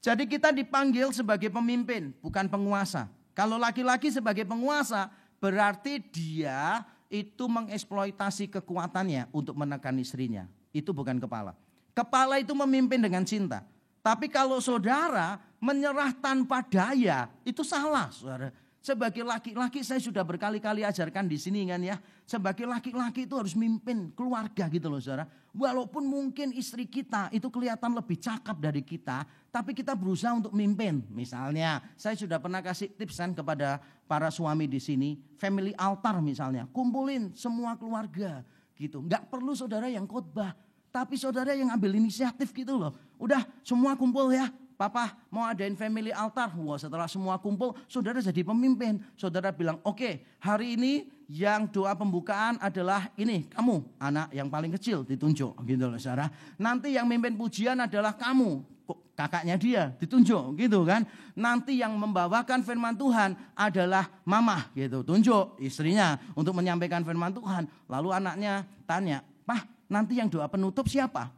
Speaker 1: Jadi kita dipanggil sebagai pemimpin, bukan penguasa. Kalau laki-laki sebagai penguasa, berarti dia itu mengeksploitasi kekuatannya untuk menekan istrinya. Itu bukan kepala. Kepala itu memimpin dengan cinta. Tapi kalau saudara menyerah tanpa daya, itu salah, saudara. Sebagai laki-laki saya sudah berkali-kali ajarkan di sini kan ya. Sebagai laki-laki itu harus mimpin keluarga gitu loh saudara. Walaupun mungkin istri kita itu kelihatan lebih cakep dari kita. Tapi kita berusaha untuk mimpin. Misalnya saya sudah pernah kasih tips kan kepada para suami di sini. Family altar misalnya. Kumpulin semua keluarga gitu. Enggak perlu saudara yang khotbah. Tapi saudara yang ambil inisiatif gitu loh. Udah semua kumpul ya. Papa mau adain family altar. Wah, setelah semua kumpul, saudara jadi pemimpin. Saudara bilang, oke, hari ini yang doa pembukaan adalah ini, kamu, anak yang paling kecil ditunjuk. Gitu loh, saudara. Nanti yang mimpin pujian adalah kamu, kakaknya dia ditunjuk, gitu kan. Nanti yang membawakan firman Tuhan adalah mama, gitu. Tunjuk istrinya untuk menyampaikan firman Tuhan. Lalu anaknya tanya, Pak, nanti yang doa penutup siapa?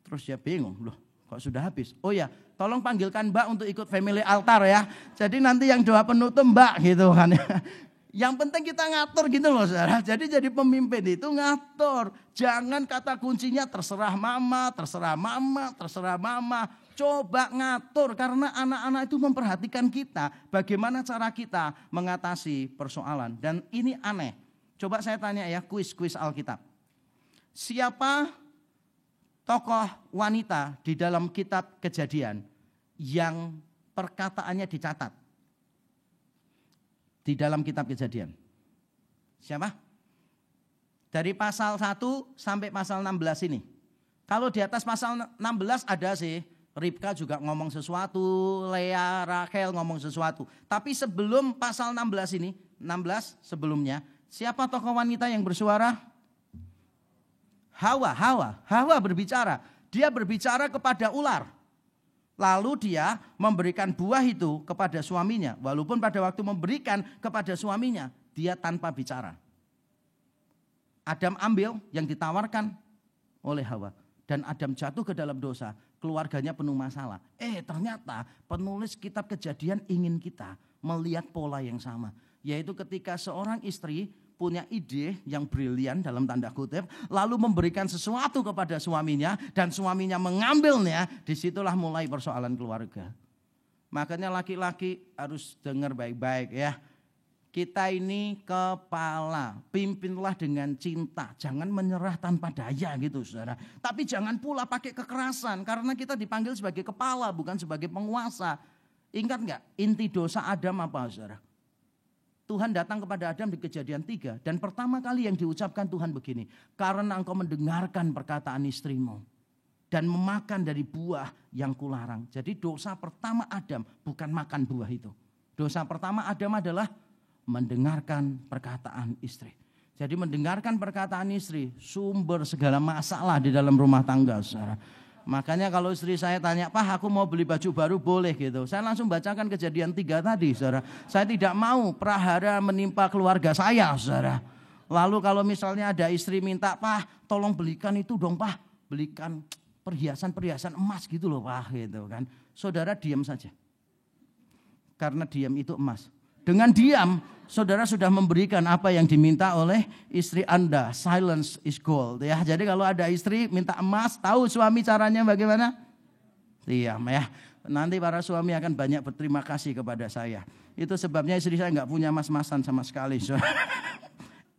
Speaker 1: Terus dia bingung, loh kok sudah habis? Oh ya, tolong panggilkan Mbak untuk ikut family altar ya. Jadi nanti yang doa penutup Mbak gitu kan ya. Yang penting kita ngatur gitu loh saudara. Jadi pemimpin itu ngatur. Jangan kata kuncinya terserah mama, terserah mama, terserah mama. Coba ngatur karena anak-anak itu memperhatikan kita. Bagaimana cara kita mengatasi persoalan. Dan ini aneh. Coba saya tanya ya, kuis Alkitab. Siapa tokoh wanita di dalam kitab Kejadian yang perkataannya dicatat di dalam kitab Kejadian? Siapa? Dari pasal 1 sampai pasal 16 ini. Kalau di atas pasal 16 ada sih, Ribka juga ngomong sesuatu, Lea, Rachel ngomong sesuatu. Tapi sebelum pasal 16 ini, 16 sebelumnya, siapa tokoh wanita yang bersuara? Hawa berbicara. Dia berbicara kepada ular. Lalu dia memberikan buah itu kepada suaminya. Walaupun pada waktu memberikan kepada suaminya, dia tanpa bicara. Adam ambil yang ditawarkan oleh Hawa. Dan Adam jatuh ke dalam dosa. Keluarganya penuh masalah. Ternyata penulis kitab Kejadian ingin kita melihat pola yang sama. Yaitu ketika seorang istri punya ide yang brilian dalam tanda kutip, lalu memberikan sesuatu kepada suaminya dan suaminya mengambilnya, disitulah mulai persoalan keluarga. Makanya laki-laki harus dengar baik-baik ya. Kita ini kepala, pimpinlah dengan cinta, jangan menyerah tanpa daya gitu saudara. Tapi jangan pula pakai kekerasan karena kita dipanggil sebagai kepala bukan sebagai penguasa. Ingat nggak inti dosa Adam apa saudara? Tuhan datang kepada Adam di Kejadian 3 dan pertama kali yang diucapkan Tuhan begini, karena engkau mendengarkan perkataan istrimu dan memakan dari buah yang kularang. Jadi dosa pertama Adam bukan makan buah itu. Dosa pertama Adam adalah mendengarkan perkataan istri. Jadi mendengarkan perkataan istri sumber segala masalah di dalam rumah tangga saudara. Makanya kalau istri saya tanya, "Pak, aku mau beli baju baru boleh?" gitu. Saya langsung bacakan Kejadian 3 tadi saudara. Saya tidak mau prahara menimpa keluarga saya saudara. Lalu kalau misalnya ada istri minta, "Pak, tolong belikan itu dong Pak. Belikan perhiasan-perhiasan emas gitu loh Pak." gitu kan. Saudara diam saja. Karena diam itu emas. Dengan diam, saudara sudah memberikan apa yang diminta oleh istri Anda. Silence is gold ya. Jadi kalau ada istri minta emas, tahu suami caranya bagaimana? Diam ya. Nanti para suami akan banyak berterima kasih kepada saya. Itu sebabnya istri saya nggak punya mas-masan sama sekali.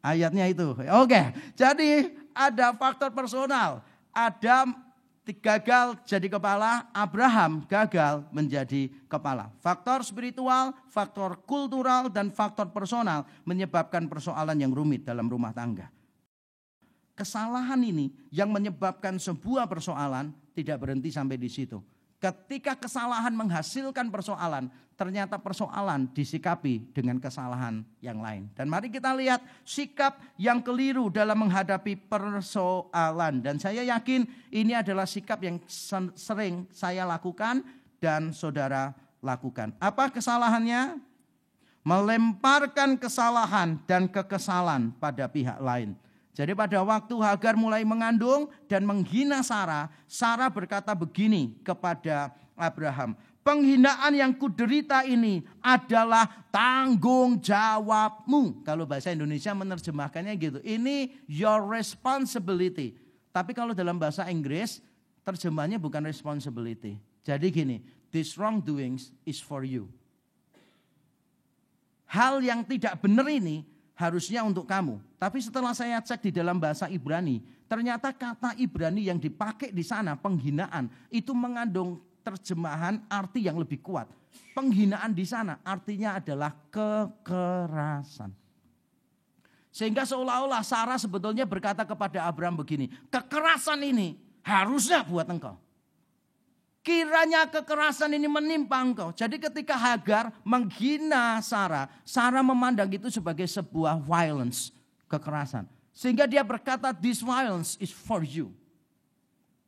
Speaker 1: Ayatnya itu. Oke, jadi ada faktor personal. Adam gagal jadi kepala, Abraham gagal menjadi kepala. Faktor spiritual, faktor kultural, dan faktor personal menyebabkan persoalan yang rumit dalam rumah tangga. Kesalahan ini yang menyebabkan sebuah persoalan tidak berhenti sampai di situ. Ketika kesalahan menghasilkan persoalan, ternyata persoalan disikapi dengan kesalahan yang lain. Dan mari kita lihat sikap yang keliru dalam menghadapi persoalan. Dan saya yakin ini adalah sikap yang sering saya lakukan dan saudara lakukan. Apa kesalahannya? Melemparkan kesalahan dan kekesalan pada pihak lain. Jadi pada waktu Hagar mulai mengandung dan menghina Sarah, Sarah berkata begini kepada Abraham, "Penghinaan yang kuderita ini adalah tanggung jawabmu." Kalau bahasa Indonesia menerjemahkannya gitu, ini your responsibility. Tapi kalau dalam bahasa Inggris, terjemahnya bukan responsibility. Jadi gini, this wrongdoings is for you. Hal yang tidak benar ini harusnya untuk kamu. Tapi setelah saya cek di dalam bahasa Ibrani, ternyata kata Ibrani yang dipakai di sana, penghinaan, itu mengandung terjemahan arti yang lebih kuat. Penghinaan di sana artinya adalah kekerasan. Sehingga seolah-olah Sarah sebetulnya berkata kepada Abraham begini, "Kekerasan ini harusnya buat engkau. Kiranya kekerasan ini menimpa engkau." Jadi ketika Hagar menghina Sarah, Sarah memandang itu sebagai sebuah violence, kekerasan. Sehingga dia berkata, "This violence is for you.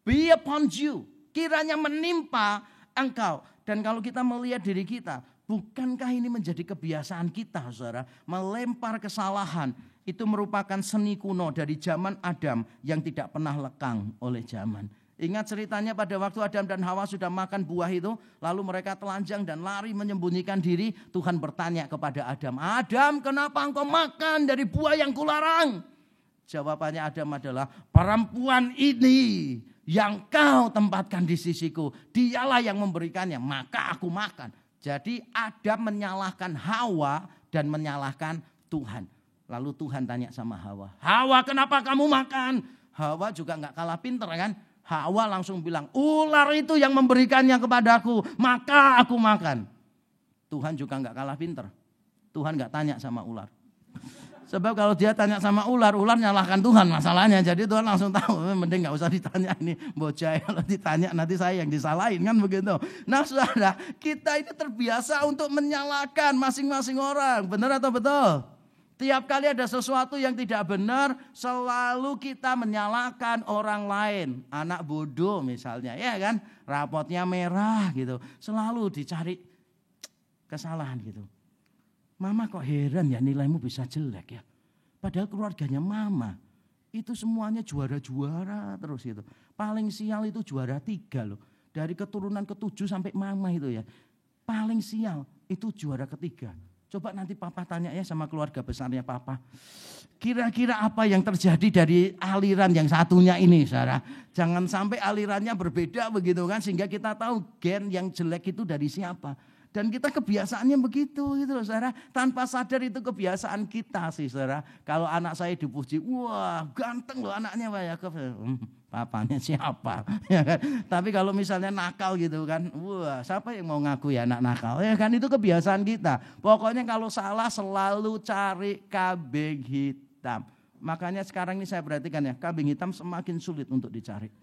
Speaker 1: Be upon you." Kiranya menimpa engkau. Dan kalau kita melihat diri kita, bukankah ini menjadi kebiasaan kita saudara? Melempar kesalahan itu merupakan seni kuno dari zaman Adam yang tidak pernah lekang oleh zaman. Ingat ceritanya pada waktu Adam dan Hawa sudah makan buah itu, lalu mereka telanjang dan lari menyembunyikan diri. Tuhan bertanya kepada Adam, "Adam, kenapa engkau makan dari buah yang kularang?" Jawabannya Adam adalah, "Perempuan ini yang kau tempatkan di sisiku, dialah yang memberikannya, maka aku makan." Jadi Adam menyalahkan Hawa dan menyalahkan Tuhan. Lalu Tuhan tanya sama Hawa, "Hawa, kenapa kamu makan?" Hawa juga gak kalah pinter kan. Hawa langsung bilang, "Ular itu yang memberikannya kepadaku, maka aku makan." Tuhan juga gak kalah pinter. Tuhan gak tanya sama ular. Sebab kalau dia tanya sama ular, ular nyalahkan Tuhan masalahnya. Jadi Tuhan langsung tahu, mending gak usah ditanya ini. Bocah kalau ditanya nanti saya yang disalahin kan begitu. Nah saudara, kita ini terbiasa untuk menyalahkan masing-masing orang. Benar atau betul? Tiap kali ada sesuatu yang tidak benar, selalu kita menyalahkan orang lain. Anak bodoh misalnya, ya kan? Rapotnya merah gitu. Selalu dicari kesalahan gitu. "Mama kok heran ya nilaimu bisa jelek ya. Padahal keluarganya mama itu semuanya juara-juara terus gitu. Paling sial itu juara 3 loh. Dari keturunan ke-7 sampai mama itu ya. Paling sial itu juara ke-3. Coba nanti papa tanya ya sama keluarga besarnya papa. Kira-kira apa yang terjadi dari aliran yang satunya ini, saudara? Jangan sampai alirannya berbeda begitu kan. Sehingga kita tahu gen yang jelek itu dari siapa. Dan kita kebiasaannya begitu gitu loh saudara. Tanpa sadar itu kebiasaan kita sih saudara. Kalau anak saya dipuji, wah ganteng loh anaknya Pak Yakub. Papanya siapa? Ya kan? Tapi kalau misalnya nakal gitu kan, wah siapa yang mau ngaku ya anak nakal? Ya kan itu kebiasaan kita. Pokoknya kalau salah selalu cari kambing hitam. Makanya sekarang ini saya perhatikan ya, kambing hitam semakin sulit untuk dicari.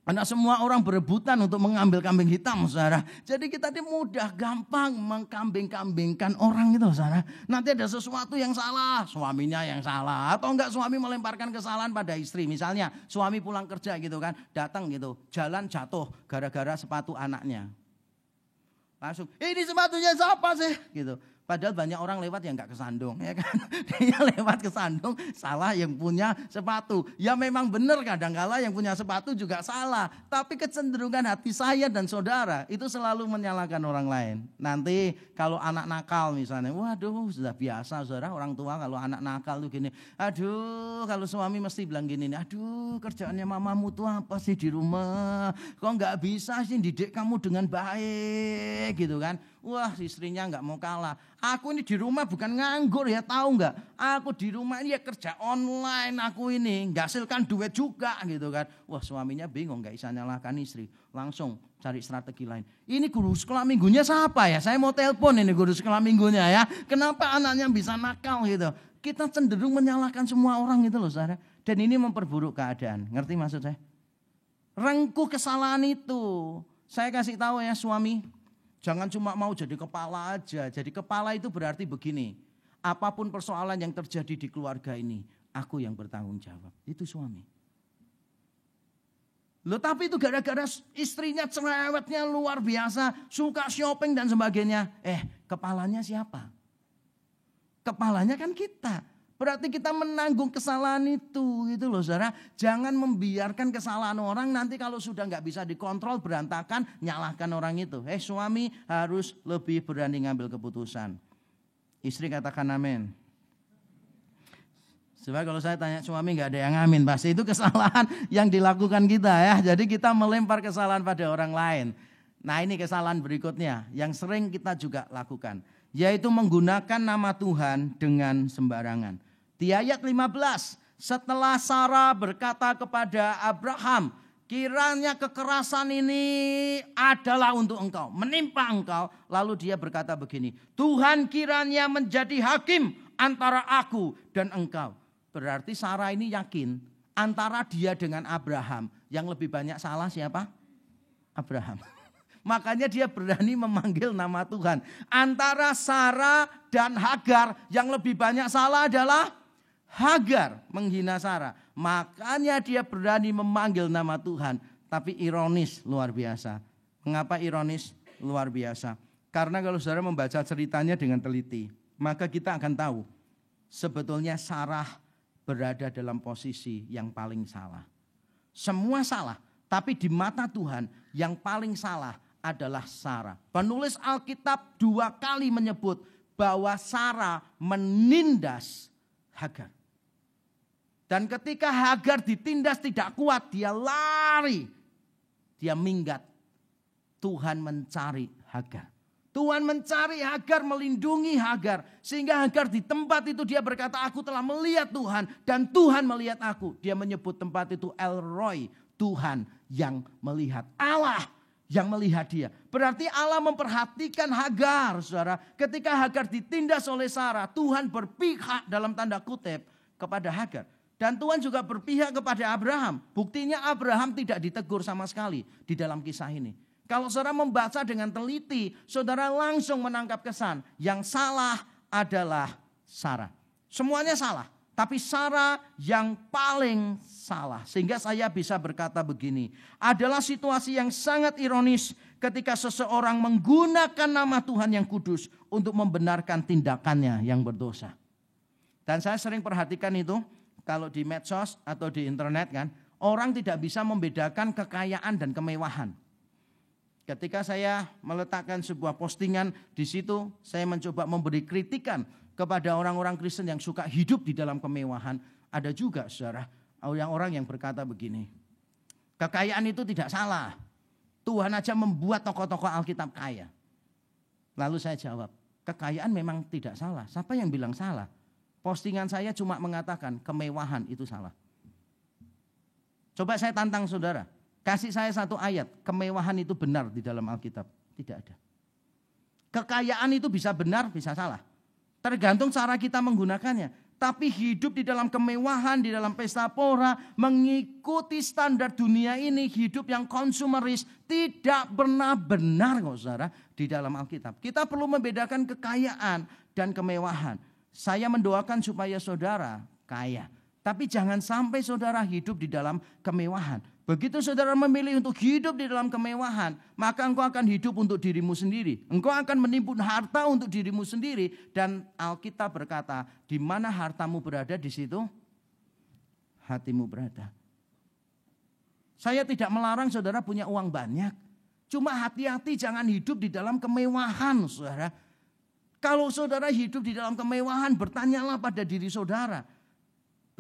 Speaker 1: Karena semua orang berebutan untuk mengambil kambing hitam, saudara. Jadi kita ini mudah, gampang mengkambing-kambingkan orang gitu, saudara. Nanti ada sesuatu yang salah, suaminya yang salah. Atau enggak suami melemparkan kesalahan pada istri. Misalnya suami pulang kerja gitu kan, datang gitu, jalan jatuh gara-gara sepatu anaknya. Langsung, ini sepatunya siapa sih? Gitu. Padahal banyak orang lewat yang nggak kesandung, ya kan? Dia lewat kesandung, salah yang punya sepatu. Ya memang benar kadang-kala yang punya sepatu juga salah. Tapi kecenderungan hati saya dan saudara itu selalu menyalahkan orang lain. Nanti kalau anak nakal misalnya, waduh sudah biasa saudara orang tua kalau anak nakal tuh gini. Aduh kalau suami mesti bilang gini, aduh kerjaannya mamamu tuh apa sih di rumah? Kok nggak bisa sih didik kamu dengan baik gitu kan? Wah istrinya nggak mau kalah. Aku ini di rumah bukan nganggur ya tahu nggak? Aku di rumah ini ya kerja online. Aku ini nggak hasilkan duit juga gitu kan. Wah suaminya bingung nggak bisa nyalahkan istri. Langsung cari strategi lain. Ini guru sekolah minggunya siapa ya? Saya mau telepon ini guru sekolah minggunya ya. Kenapa anaknya bisa nakal gitu? Kita cenderung menyalahkan semua orang gitu loh saudara. Dan ini memperburuk keadaan. Ngerti maksud saya? Rengkuh kesalahan itu. Saya kasih tahu ya suami. Jangan cuma mau jadi kepala aja. Jadi kepala itu berarti begini. Apapun persoalan yang terjadi di keluarga ini, aku yang bertanggung jawab. Itu suami. Loh tapi itu gara-gara istrinya cerewetnya luar biasa. Suka shopping dan sebagainya. Kepalanya siapa? Kepalanya kan kita. Berarti kita menanggung kesalahan itu gitu loh saudara. Jangan membiarkan kesalahan orang nanti kalau sudah nggak bisa dikontrol berantakan nyalahkan orang itu. Suami harus lebih berani ngambil keputusan. Istri katakan amin. Sebab kalau saya tanya suami nggak ada yang amin. Pasti itu kesalahan yang dilakukan kita ya. Jadi kita melempar kesalahan pada orang lain. Nah ini kesalahan berikutnya yang sering kita juga lakukan. Yaitu menggunakan nama Tuhan dengan sembarangan. Di ayat 15, setelah Sarah berkata kepada Abraham, kiranya kekerasan ini adalah untuk engkau, menimpa engkau. Lalu dia berkata begini, Tuhan kiranya menjadi hakim antara aku dan engkau. Berarti Sarah ini yakin antara dia dengan Abraham, yang lebih banyak salah siapa? Abraham. Makanya dia berani memanggil nama Tuhan. Antara Sarah dan Hagar yang lebih banyak salah adalah Hagar menghina Sarah. Makanya dia berani memanggil nama Tuhan. Tapi ironis luar biasa. Mengapa ironis luar biasa? Karena kalau saudara membaca ceritanya dengan teliti, maka kita akan tahu sebetulnya Sarah berada dalam posisi yang paling salah. Semua salah, tapi di mata Tuhan yang paling salah adalah Sarah. Penulis Alkitab 2 kali menyebut bahwa Sarah menindas Hagar. Dan ketika Hagar ditindas tidak kuat, dia lari. Dia minggat. Tuhan mencari Hagar. Tuhan mencari Hagar, melindungi Hagar. Sehingga Hagar di tempat itu dia berkata, aku telah melihat Tuhan. Dan Tuhan melihat aku. Dia menyebut tempat itu El Roi. Tuhan yang melihat. Allah yang melihat dia. Berarti Allah memperhatikan Hagar, saudara. Ketika Hagar ditindas oleh Sarah, Tuhan berpihak dalam tanda kutip kepada Hagar. Dan Tuhan juga berpihak kepada Abraham. Buktinya Abraham tidak ditegur sama sekali di dalam kisah ini. Kalau saudara membaca dengan teliti, saudara langsung menangkap kesan. Yang salah adalah Sarah. Semuanya salah. Tapi Sarah yang paling salah. Sehingga saya bisa berkata begini. Adalah situasi yang sangat ironis ketika seseorang menggunakan nama Tuhan yang kudus untuk membenarkan tindakannya yang berdosa. Dan saya sering perhatikan itu. Kalau di medsos atau di internet kan. Orang tidak bisa membedakan kekayaan dan kemewahan. Ketika saya meletakkan sebuah postingan di situ. Saya mencoba memberi kritikan kepada orang-orang Kristen yang suka hidup di dalam kemewahan. Ada juga saudara, orang-orang yang berkata begini. Kekayaan itu tidak salah. Tuhan aja membuat tokoh-tokoh Alkitab kaya. Lalu saya jawab, kekayaan memang tidak salah. Siapa yang bilang salah? Postingan saya cuma mengatakan kemewahan itu salah. Coba saya tantang saudara, kasih saya satu ayat, kemewahan itu benar di dalam Alkitab. Tidak ada. Kekayaan itu bisa benar, bisa salah. Tergantung cara kita menggunakannya. Tapi hidup di dalam kemewahan, di dalam pesta pora, mengikuti standar dunia ini, hidup yang konsumeris, tidak pernah benar kok saudara di dalam Alkitab. Kita perlu membedakan kekayaan dan kemewahan. Saya mendoakan supaya saudara kaya. Tapi jangan sampai saudara hidup di dalam kemewahan. Begitu saudara memilih untuk hidup di dalam kemewahan, maka engkau akan hidup untuk dirimu sendiri. Engkau akan menimbun harta untuk dirimu sendiri. Dan Alkitab berkata, di mana hartamu berada, di situ hatimu berada. Saya tidak melarang saudara punya uang banyak. Cuma hati-hati jangan hidup di dalam kemewahan, saudara. Kalau saudara hidup di dalam kemewahan, bertanyalah pada diri saudara.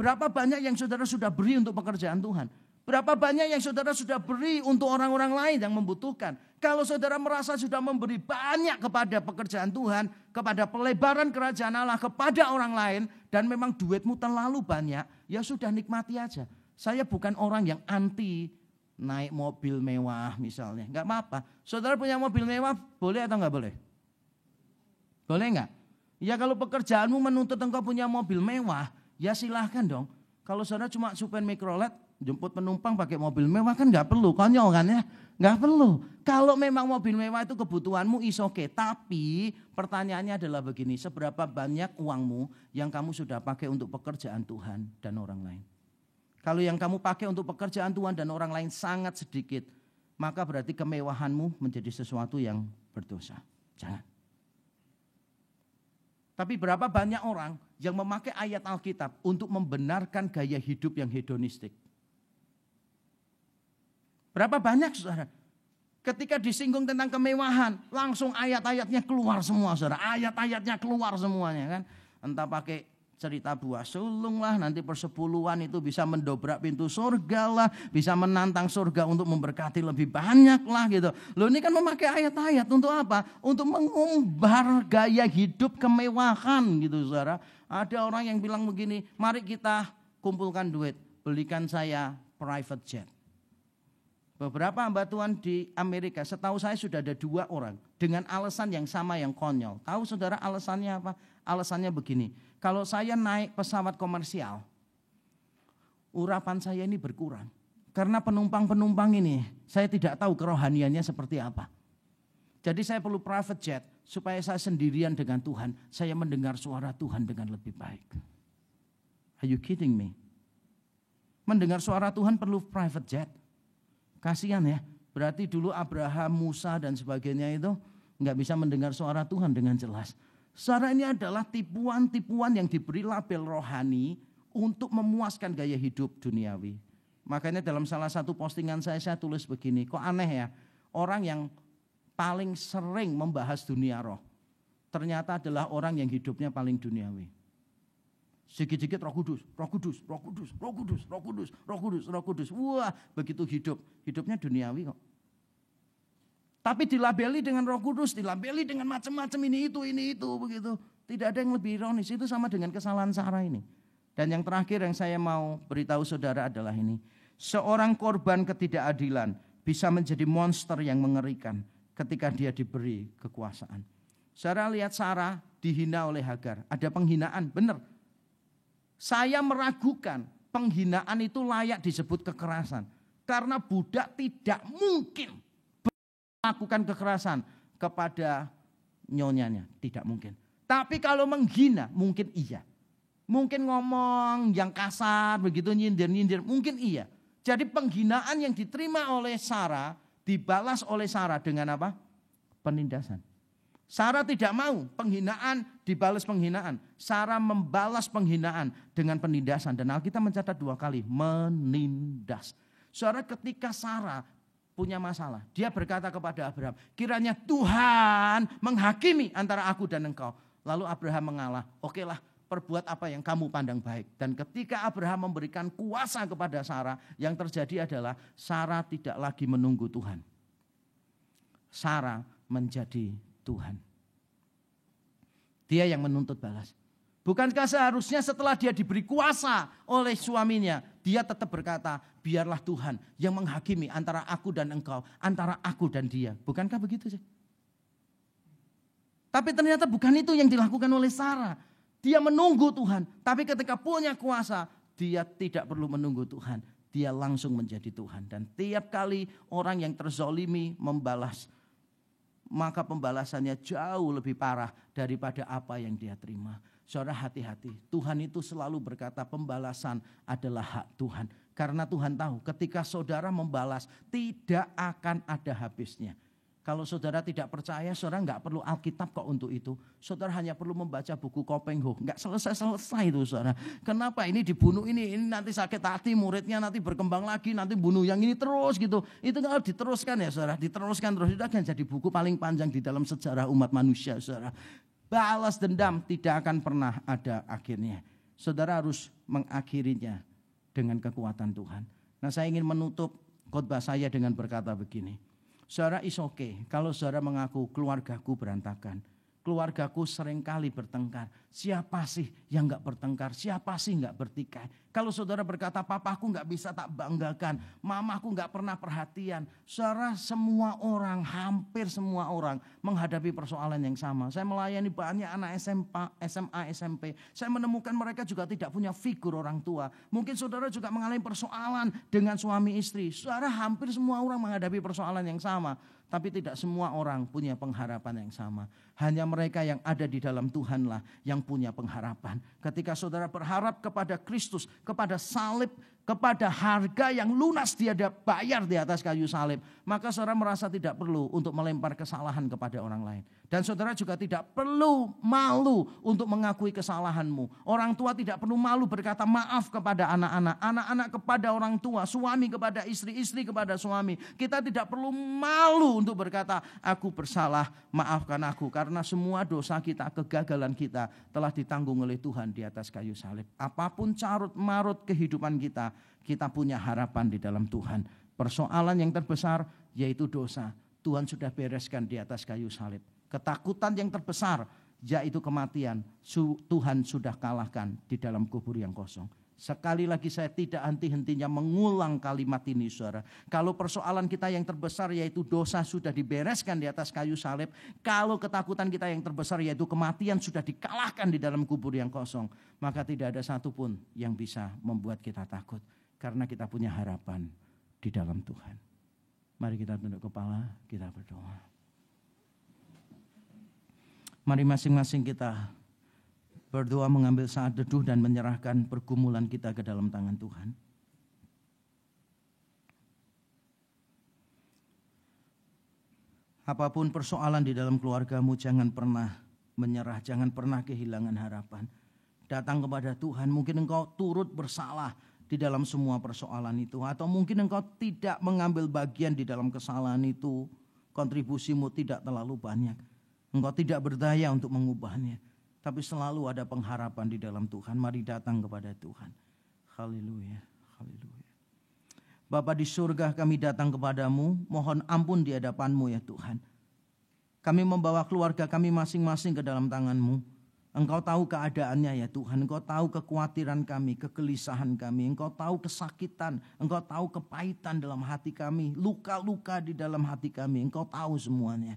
Speaker 1: Berapa banyak yang saudara sudah beri untuk pekerjaan Tuhan? Berapa banyak yang saudara sudah beri untuk orang-orang lain yang membutuhkan? Kalau saudara merasa sudah memberi banyak kepada pekerjaan Tuhan, kepada pelebaran kerajaan Allah, kepada orang lain, dan memang duitmu terlalu banyak, ya sudah nikmati aja. Saya bukan orang yang anti naik mobil mewah misalnya. Enggak apa-apa. Saudara punya mobil mewah, boleh atau enggak boleh? Boleh enggak? Ya kalau pekerjaanmu menuntut engkau punya mobil mewah, ya silahkan dong. Kalau saudara cuma supir mikrolet, jemput penumpang pakai mobil mewah kan nggak perlu, konyol kan ya? Nggak perlu. Kalau memang mobil mewah itu kebutuhanmu is okay. Tapi pertanyaannya adalah begini, seberapa banyak uangmu yang kamu sudah pakai untuk pekerjaan Tuhan dan orang lain? Kalau yang kamu pakai untuk pekerjaan Tuhan dan orang lain sangat sedikit, maka berarti kemewahanmu menjadi sesuatu yang berdosa. Jangan. Tapi berapa banyak orang yang memakai ayat Alkitab untuk membenarkan gaya hidup yang hedonistik? Berapa banyak saudara? Ketika disinggung tentang kemewahan, langsung ayat-ayatnya keluar semua saudara. Ayat-ayatnya keluar semuanya kan. Entah pakai cerita buah sulung lah, nanti persepuluhan itu bisa mendobrak pintu surga lah, bisa menantang surga untuk memberkati lebih banyak lah gitu. Loh ini kan memakai ayat-ayat untuk apa? Untuk mengumbar gaya hidup kemewahan gitu saudara. Ada orang yang bilang begini, mari kita kumpulkan duit, belikan saya private jet. Beberapa hamba Tuhan di Amerika, setahu saya sudah ada 2 orang dengan alasan yang sama yang konyol. Tahu saudara alasannya apa? Alasannya begini, kalau saya naik pesawat komersial, urapan saya ini berkurang. Karena penumpang-penumpang ini, saya tidak tahu kerohaniannya seperti apa. Jadi saya perlu private jet, supaya saya sendirian dengan Tuhan, saya mendengar suara Tuhan dengan lebih baik. Are you kidding me? Mendengar suara Tuhan perlu private jet. Kasihan ya, berarti dulu Abraham, Musa dan sebagainya itu nggak bisa mendengar suara Tuhan dengan jelas. Saudara, ini adalah tipuan-tipuan yang diberi label rohani untuk memuaskan gaya hidup duniawi. Makanya dalam salah satu postingan saya tulis begini, kok aneh ya, orang yang paling sering membahas dunia roh, ternyata adalah orang yang hidupnya paling duniawi. Sedikit-sedikit Roh Kudus, Roh Kudus, Roh Kudus, Roh Kudus, Roh Kudus, Roh Kudus, Roh Kudus. Wah, begitu hidupnya duniawi kok. Tapi dilabeli dengan Roh Kudus, dilabeli dengan macam-macam ini itu begitu. Tidak ada yang lebih ironis, itu sama dengan kesalahan Sarah ini. Dan yang terakhir yang saya mau beritahu saudara adalah ini. Seorang korban ketidakadilan bisa menjadi monster yang mengerikan ketika dia diberi kekuasaan. Saudara lihat Sarah dihina oleh Hagar, ada penghinaan, benar. Saya meragukan penghinaan itu layak disebut kekerasan. Karena budak tidak mungkin melakukan kekerasan kepada nyonyanya. Tidak mungkin. Tapi kalau menghina mungkin iya. Mungkin ngomong yang kasar begitu nyindir-nyindir mungkin iya. Jadi penghinaan yang diterima oleh Sarah dibalas oleh Sarah dengan apa? Penindasan. Sarah tidak mau penghinaan dibalas penghinaan. Sarah membalas penghinaan dengan penindasan. Dan Alkitab mencatat 2 kali, menindas. Saudara, ketika Sarah punya masalah, dia berkata kepada Abraham, kiranya Tuhan menghakimi antara aku dan engkau. Lalu Abraham mengalah, okelah, perbuat apa yang kamu pandang baik. Dan ketika Abraham memberikan kuasa kepada Sarah, yang terjadi adalah Sarah tidak lagi menunggu Tuhan. Sarah menjadi Tuhan. Dia yang menuntut balas. Bukankah seharusnya setelah dia diberi kuasa oleh suaminya, dia tetap berkata, biarlah Tuhan yang menghakimi antara aku dan engkau, antara aku dan dia. Bukankah begitu sih? Tapi ternyata bukan itu yang dilakukan oleh Sarah. Dia menunggu Tuhan, tapi ketika punya kuasa, dia tidak perlu menunggu Tuhan. Dia langsung menjadi Tuhan. Dan tiap kali orang yang terzolimi membalas, maka pembalasannya jauh lebih parah daripada apa yang dia terima. Saudara, hati-hati. Tuhan itu selalu berkata pembalasan adalah hak Tuhan. Karena Tuhan tahu ketika saudara membalas tidak akan ada habisnya. Kalau saudara tidak percaya, saudara nggak perlu Alkitab kok untuk itu. Saudara hanya perlu membaca buku Kopeng Ho. Nggak selesai-selesai itu saudara. Kenapa ini dibunuh ini nanti sakit hati, muridnya nanti berkembang lagi, nanti bunuh yang ini terus gitu. Itu kalau diteruskan ya saudara, diteruskan terus. Itu akan jadi buku paling panjang di dalam sejarah umat manusia saudara. Balas dendam tidak akan pernah ada akhirnya. Saudara harus mengakhirinya dengan kekuatan Tuhan. Nah, saya ingin menutup khotbah saya dengan berkata begini. Saudara, is okay kalau saudara mengaku keluargaku berantakan. Keluargaku seringkali bertengkar. Siapa sih yang gak bertengkar? Siapa sih gak bertikai? Kalau saudara berkata papaku gak bisa tak banggakan. Mamaku gak pernah perhatian. Saudara, semua orang, hampir semua orang menghadapi persoalan yang sama. Saya melayani banyak anak SMA, SMP. Saya menemukan mereka juga tidak punya figur orang tua. Mungkin saudara juga mengalami persoalan dengan suami istri. Saudara, hampir semua orang menghadapi persoalan yang sama. Tapi tidak semua orang punya pengharapan yang sama. Hanya mereka yang ada di dalam Tuhanlah yang punya pengharapan. Ketika saudara berharap kepada Kristus, kepada salib, kepada harga yang lunas dia bayar di atas kayu salib, maka saudara merasa tidak perlu untuk melempar kesalahan kepada orang lain. Dan saudara juga tidak perlu malu untuk mengakui kesalahanmu. Orang tua tidak perlu malu berkata maaf kepada anak-anak, anak-anak kepada orang tua, suami kepada istri, istri kepada suami. Kita tidak perlu malu untuk berkata aku bersalah, maafkan aku. Karena semua dosa kita, kegagalan kita telah ditanggung oleh Tuhan di atas kayu salib. Apapun carut marut kehidupan kita, kita punya harapan di dalam Tuhan. Persoalan yang terbesar yaitu dosa, Tuhan sudah bereskan di atas kayu salib. Ketakutan yang terbesar yaitu kematian, Tuhan sudah kalahkan di dalam kubur yang kosong. Sekali lagi saya tidak henti-hentinya mengulang kalimat ini saudara. Kalau persoalan kita yang terbesar yaitu dosa sudah dibereskan di atas kayu salib. Kalau ketakutan kita yang terbesar yaitu kematian sudah dikalahkan di dalam kubur yang kosong. Maka tidak ada satupun yang bisa membuat kita takut. Karena kita punya harapan di dalam Tuhan. Mari kita tunduk kepala, kita berdoa. Mari masing-masing kita berdoa mengambil saat teduh dan menyerahkan pergumulan kita ke dalam tangan Tuhan. Apapun persoalan di dalam keluargamu, jangan pernah menyerah, jangan pernah kehilangan harapan. Datang kepada Tuhan, mungkin engkau turut bersalah di dalam semua persoalan itu. Atau mungkin engkau tidak mengambil bagian di dalam kesalahan itu, kontribusimu tidak terlalu banyak. Engkau tidak berdaya untuk mengubahnya. Tapi selalu ada pengharapan di dalam Tuhan. Mari datang kepada Tuhan. Haleluya, haleluya. Bapa di surga, kami datang kepadamu. Mohon ampun di hadapanmu ya Tuhan. Kami membawa keluarga kami masing-masing ke dalam tanganmu. Engkau tahu keadaannya ya Tuhan. Engkau tahu kekhawatiran kami, kegelisahan kami. Engkau tahu kesakitan. Engkau tahu kepahitan dalam hati kami. Luka-luka di dalam hati kami. Engkau tahu semuanya.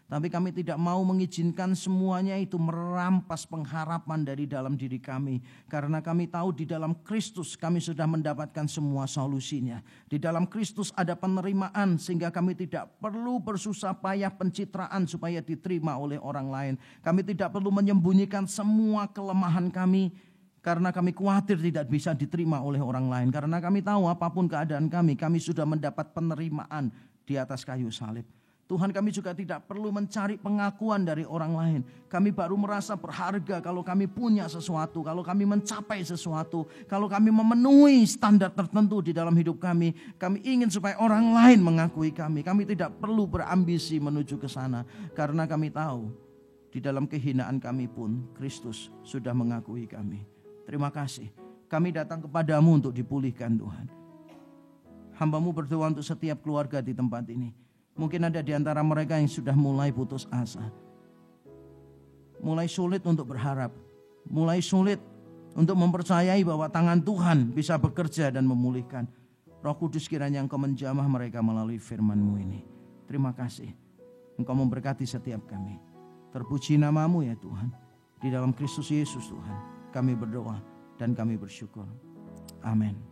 Speaker 1: Tapi kami tidak mau mengizinkan semuanya itu merampas pengharapan dari dalam diri kami. Karena kami tahu di dalam Kristus kami sudah mendapatkan semua solusinya. Di dalam Kristus ada penerimaan sehingga kami tidak perlu bersusah payah pencitraan supaya diterima oleh orang lain. Kami tidak perlu menyembunyikan semua kelemahan kami. Karena kami khawatir tidak bisa diterima oleh orang lain. Karena kami tahu apapun keadaan kami sudah mendapat penerimaan di atas kayu salib. Tuhan, kami juga tidak perlu mencari pengakuan dari orang lain. Kami baru merasa berharga kalau kami punya sesuatu, kalau kami mencapai sesuatu, kalau kami memenuhi standar tertentu di dalam hidup kami. Kami ingin supaya orang lain mengakui kami. Kami tidak perlu berambisi menuju ke sana. Karena kami tahu di dalam kehinaan kami pun Kristus sudah mengakui kami. Terima kasih. Kami datang kepadamu untuk dipulihkan Tuhan. Hamba-Mu berdoa untuk setiap keluarga di tempat ini. Mungkin ada di antara mereka yang sudah mulai putus asa. mulai sulit untuk berharap, mulai sulit untuk mempercayai bahwa tangan Tuhan bisa bekerja dan memulihkan. Roh Kudus, kiranya Engkau menjamah mereka melalui firman-Mu ini. Terima kasih. Engkau memberkati setiap kami. Terpuji nama-Mu ya Tuhan. Di dalam Kristus Yesus Tuhan, kami berdoa dan kami bersyukur. Amin.